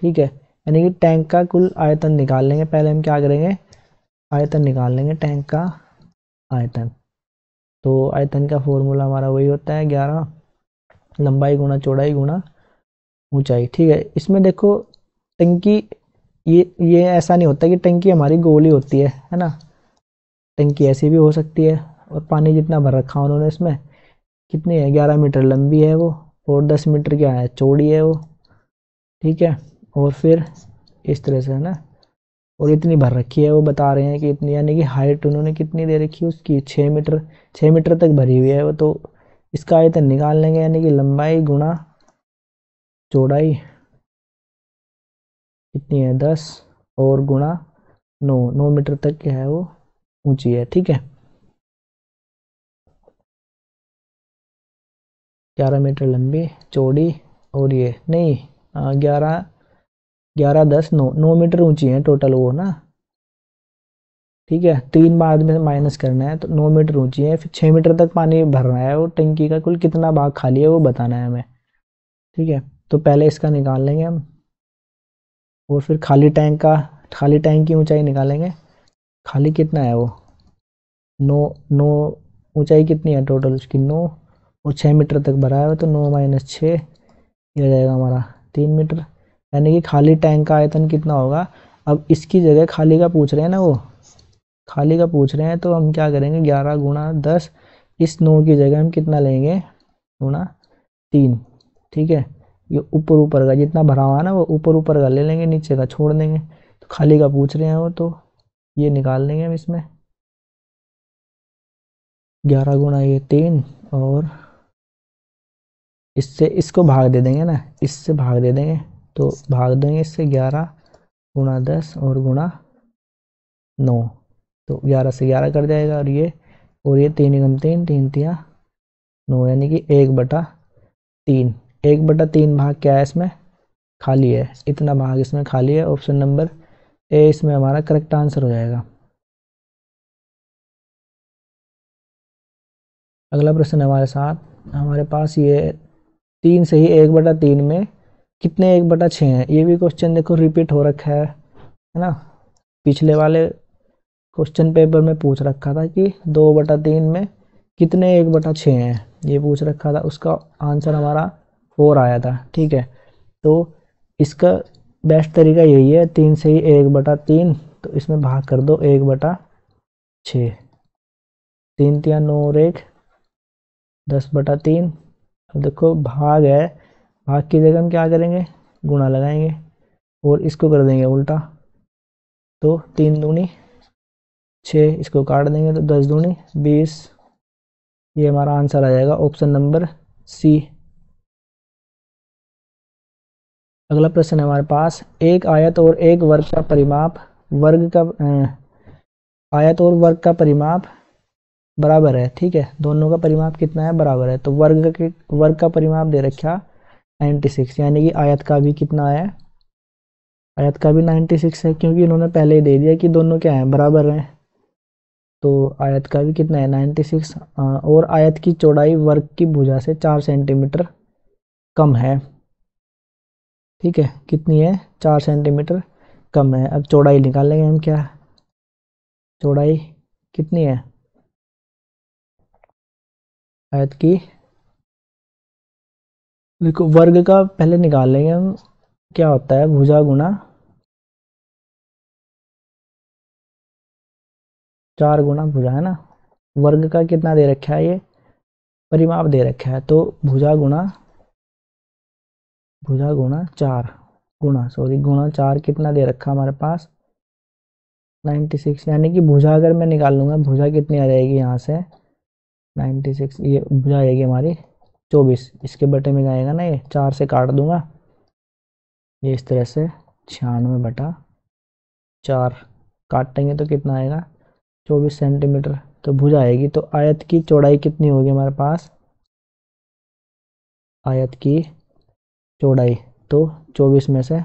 ठीक है, यानी कि टैंक का कुल आयतन निकाल लेंगे। पहले हम क्या करेंगे, आयतन निकाल लेंगे, टैंक का आयतन। तो आयतन का फॉर्मूला हमारा वही होता है 11 लंबाई गुणा चौड़ाई गुणा ऊंचाई। ठीक है, इसमें देखो टंकी, ये ऐसा नहीं होता कि टंकी हमारी गोल ही होती है ना, टंकी ऐसी भी हो सकती है। और पानी जितना भर रखा उन्होंने इसमें, कितनी है, 11 मीटर लंबी है वो और 10 मीटर क्या है, चौड़ी है वो। ठीक है, और फिर इस तरह से है ना, और इतनी भर रखी है, वो बता रहे हैं कि इतनी, यानी कि हाइट उन्होंने कितनी दे रखी है उसकी, 6 मीटर, 6 मीटर तक भरी हुई है वो। तो इसका आयतन निकाल लेंगे, यानी कि लंबाई गुणा चौड़ाई कितनी है, 10 और गुणा 9 मीटर तक क्या है वो ऊंची है। ठीक है, 11 मीटर लंबी चौड़ी और ये नहीं, 11 11 10 9 मीटर ऊंची है टोटल वो ना। ठीक है, 3 बाद में माइनस करना है, तो 9 मीटर ऊंची है। फिर 6 मीटर तक पानी भर रहा है, वो टंकी का कुल कितना भाग खाली है वो बताना है हमें। ठीक है, तो पहले इसका निकाल लेंगे हम, और फिर खाली टैंक की ऊंचाई निकालेंगे। खाली कितना है वो, 9 ऊंचाई कितनी है टोटल उसकी, 9 और 6 मीटर तक भरा है, तो 9 माइनस 6 ये हो जाएगा हमारा 3 मीटर। यानी कि खाली टैंक का आयतन कितना होगा। अब इसकी जगह खाली का पूछ रहे हैं ना, वो खाली का पूछ रहे हैं, तो हम क्या करेंगे, 11 गुणा 10, इस 9 की जगह हम कितना लेंगे, गुणा 3। ठीक है, ये ऊपर ऊपर का जितना भरा हुआ है ना वो ऊपर ऊपर का ले लेंगे, नीचे का छोड़ देंगे। तो खाली का पूछ रहे हैं वो, तो ये निकाल लेंगे हम इसमें। 11 गुणा ये 3, और इससे इसको भाग दे देंगे ना, इससे भाग दे देंगे, तो भाग देंगे इससे 11 गुणा 10 और गुणा 9, तो 11 से 11 कर जाएगा। और ये 3 एकम 3, 3 तिया 9, यानी कि 1/3। 1/3 भाग क्या है इसमें, खाली है, इतना भाग इसमें खाली है। ऑप्शन नंबर ए इसमें हमारा करेक्ट आंसर हो जाएगा। अगला प्रश्न हमारे साथ, हमारे पास ये 3 से ही 1/3 में कितने 1/6 हैं। ये भी क्वेश्चन देखो रिपीट हो रखा है ना, पिछले वाले क्वेश्चन पेपर में पूछ रखा था कि 2/3 में कितने 1/6 हैं, ये पूछ रखा था, उसका आंसर हमारा 4 आया था। ठीक है, तो इसका बेस्ट तरीका यही है, 3 से ही 1/3, तो इसमें भाग कर दो 1/6, 3 तिया 9 और 1 10/3। अब देखो भाग है, भाग की जगह हम क्या करेंगे, गुणा लगाएंगे और इसको कर देंगे उल्टा, तो 3 दूनी 6, इसको काट देंगे तो 10 दूनी 20। ये हमारा आंसर आ जाएगा ऑप्शन नंबर सी। अगला प्रश्न है हमारे पास, एक आयत और एक वर्ग का परिमाप आयत और वर्ग का परिमाप बराबर है। ठीक है, दोनों का परिमाप कितना है, बराबर है। तो वर्ग का परिमाप दे रखा 96, यानी कि आयत का भी कितना है, आयत का भी 96 है, क्योंकि इन्होंने पहले ही दे दिया कि दोनों क्या है, बराबर हैं। तो आयत का भी कितना है 96, और आयत की चौड़ाई वर्ग की भुजा से 4 सेंटीमीटर कम है। ठीक है, कितनी है, 4 सेंटीमीटर कम है। अब चौड़ाई निकाल लेंगे हम, क्या चौड़ाई कितनी है आयत की, देखो वर्ग का पहले निकाल लेंगे हम, क्या होता है भुजा गुना 4 गुना भुजा, है ना। वर्ग का कितना दे रखा है, ये परिमाप दे रखा है, तो भुजा गुना 4 गुना 4 कितना दे रखा हमारे पास 96, यानी कि भुजा अगर मैं निकाल लूंगा, भुजा कितनी आ जाएगी यहाँ से 96, ये भुजा आएगी हमारी 24, इसके बटे में जाएगा ना, ये 4 से काट दूंगा, ये इस तरह से 96/4 काटेंगे तो कितना आएगा 24 सेंटीमीटर, तो भुजा आएगी। तो आयत की चौड़ाई कितनी होगी हमारे पास, आयत की चौड़ाई, तो 24 में से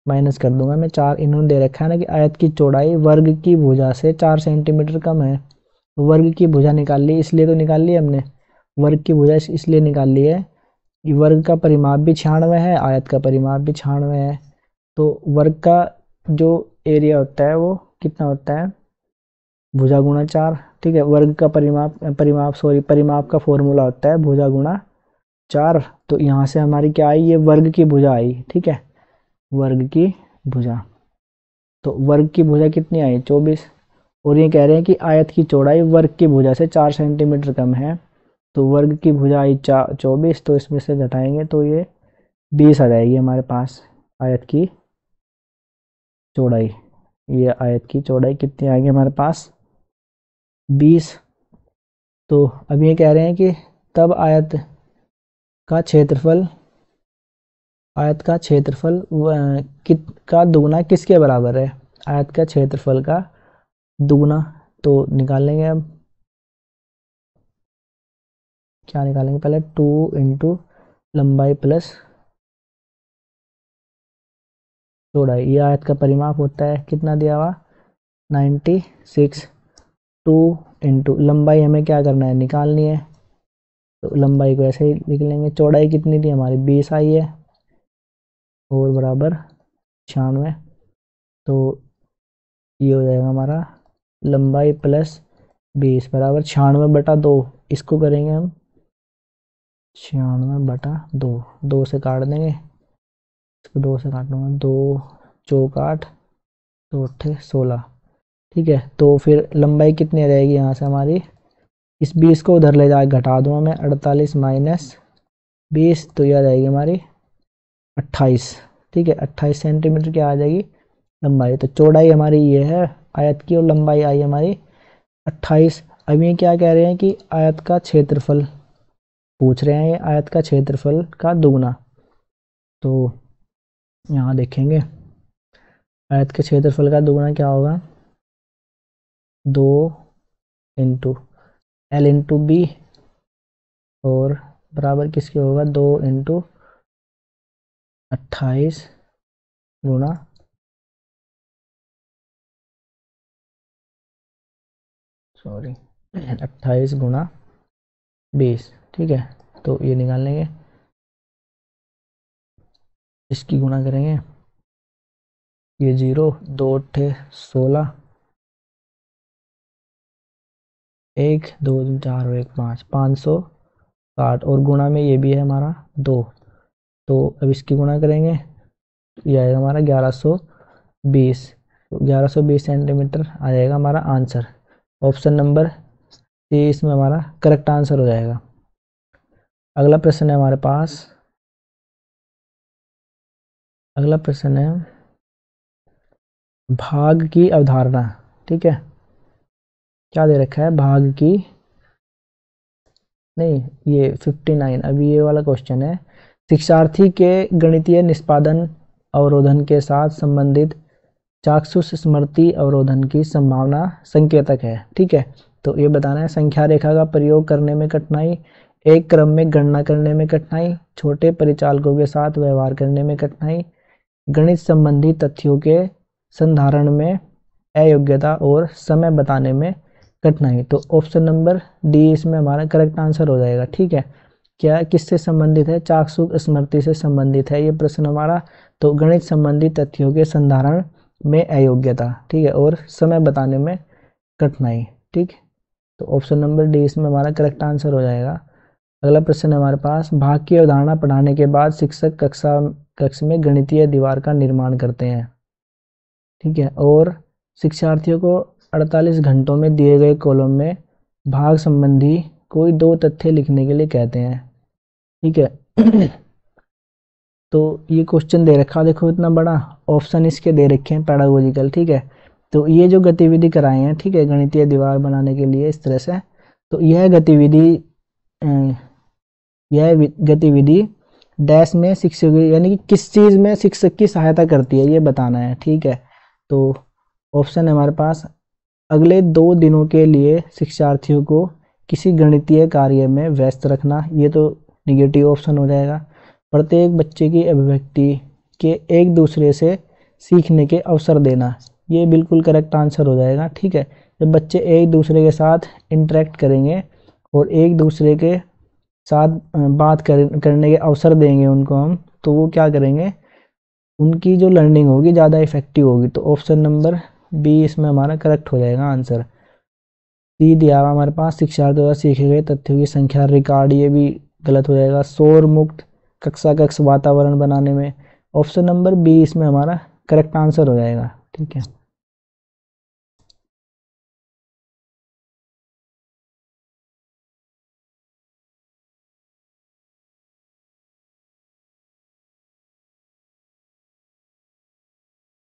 माइनस कर दूंगा मैं 4, इन्होंने दे रखा है ना कि आयत की चौड़ाई वर्ग की भुजा से 4 सेंटीमीटर कम है। वर्ग की भुजा निकाल ली, इसलिए तो निकाल ली हमने, वर्ग की भुजा इसलिए निकाल ली है कि वर्ग का परिमाप भी 96 है, आयत का परिमाप भी 96 है। तो वर्ग का जो एरिया होता है वो कितना होता है, भुजा गुणा 4। ठीक है, वर्ग का परिमाप का फॉर्मूला होता है भुजा गुणा 4। तो यहाँ से हमारी क्या आई, ये वर्ग की भुजा आई। ठीक है, वर्ग की भुजा, तो वर्ग की भुजा कितनी आई 24, और ये कह रहे हैं कि आयत की चौड़ाई वर्ग की भुजा से 4 सेंटीमीटर कम है, तो वर्ग की भुजा आई 24, तो इसमें से घटाएंगे तो ये 20 आ जाएगी हमारे पास आयत की चौड़ाई। ये आयत की चौड़ाई कितनी आएगी हमारे पास 20। तो अब ये कह रहे हैं कि तब आयत का क्षेत्रफल का दुगना किसके बराबर है, आयत का क्षेत्रफल का दुगना। तो निकालेंगे अब, क्या निकालेंगे, पहले 2 इंटू लंबाई प्लस चौड़ाई, ये आयत का परिमाप होता है, कितना दिया हुआ 96। 2 इंटू लंबाई हमें क्या करना है, निकालनी है, तो लंबाई को ऐसे ही लिख लेंगे। चौड़ाई कितनी थी हमारी 20 आई है, और बराबर 96, तो ये हो जाएगा हमारा लंबाई प्लस 20 बराबर 96/2। इसको करेंगे हम 96/2, 2 से काट देंगे, इसको 2 से काट दूंगा, 2 चौक 8, 2 8 16। ठीक है, तो फिर लंबाई कितनी रहेगी यहाँ से हमारी, इस 20 को उधर ले जाकर घटा दूंगा मैं, 48 माइनस 20, तो ये आ जाएगी हमारी 28। ठीक है, 28 सेंटीमीटर क्या आ जाएगी लंबाई। तो चौड़ाई हमारी ये है आयत की और लंबाई आई हमारी 28। अब ये क्या कह रहे हैं कि आयत का क्षेत्रफल पूछ रहे हैं, ये आयत का क्षेत्रफल का दुगना। तो यहाँ देखेंगे आयत के क्षेत्रफल का दुगना क्या होगा, 2 इंटू एल इंटू बी, और बराबर किसके होगा 2 इंटू 28 गुना 28 गुना 20। ठीक है, तो ये निकाल लेंगे, इसकी गुणा करेंगे, ये 0, 2 8 16, 1 2 4 और 1 5, 560, और गुणा में ये भी है हमारा 2। तो अब इसकी गुणा करेंगे, ये आएगा हमारा 1120। तो 1120 सेंटीमीटर आ जाएगा हमारा आंसर। ऑप्शन नंबर सी इसमें हमारा करेक्ट आंसर हो जाएगा। अगला प्रश्न है हमारे पास, अगला प्रश्न है भाग की अवधारणा। ठीक है, क्या दे रखा है, भाग की, नहीं ये 59, अभी ये वाला क्वेश्चन है। शिक्षार्थी के गणितीय निष्पादन अवरोधन के साथ संबंधित चाक्षुष स्मृति अवरोधन की संभावना संकेतक है। ठीक है, तो ये बताना है संख्या रेखा का प्रयोग करने में कठिनाई, एक क्रम में गणना करने में कठिनाई, छोटे परिचालकों के साथ व्यवहार करने में कठिनाई, गणित संबंधी तथ्यों के संधारण में अयोग्यता और समय बताने में कठिनाई। तो ऑप्शन नंबर डी इसमें हमारा करेक्ट आंसर हो जाएगा। ठीक है, क्या किससे संबंधित है, चाक्षुष स्मृति से संबंधित है ये प्रश्न हमारा। तो गणित संबंधी तथ्यों के संधारण में अयोग्यता, ठीक है, और समय बताने में कठिनाई। ठीक, तो ऑप्शन नंबर डी इसमें हमारा करेक्ट आंसर हो जाएगा। अगला प्रश्न है हमारे पास, भाग की अवधारणा पढ़ाने के बाद शिक्षक कक्ष में गणितीय दीवार का निर्माण करते हैं। ठीक है, और शिक्षार्थियों को 48 घंटों में दिए गए कॉलम में भाग संबंधी कोई 2 तथ्य लिखने के लिए कहते हैं। ठीक है तो ये क्वेश्चन दे रखा, देखो इतना बड़ा, ऑप्शन इसके दे रखे हैं पैडागोजिकल। ठीक है, तो ये जो गतिविधि कराए हैं, ठीक है, गणितीय दीवार बनाने के लिए इस तरह से, तो यह गतिविधि डैश में शिक्षक, यानी कि किस चीज़ में शिक्षक की सहायता करती है ये बताना है। ठीक है, तो ऑप्शन है हमारे पास, अगले 2 दिनों के लिए शिक्षार्थियों को किसी गणितीय कार्य में व्यस्त रखना, ये तो निगेटिव ऑप्शन हो जाएगा। प्रत्येक बच्चे की अभिव्यक्ति के एक दूसरे से सीखने के अवसर देना, ये बिल्कुल करेक्ट आंसर हो जाएगा। ठीक है, जब बच्चे एक दूसरे के साथ इंटरेक्ट करेंगे और एक दूसरे के साथ बात करने के अवसर देंगे उनको हम, तो वो क्या करेंगे, उनकी जो लर्निंग होगी ज़्यादा इफेक्टिव होगी। तो ऑप्शन नंबर बी इसमें हमारा करेक्ट हो जाएगा आंसर। सी दिया हुआ हमारे पास, शिक्षार्थियों द्वारा सीखे गए तथ्यों की संख्या रिकॉर्ड, ये भी गलत हो जाएगा। शोर मुक्त कक्षा वातावरण बनाने में, ऑप्शन नंबर बी इसमें हमारा करेक्ट आंसर हो जाएगा। ठीक है।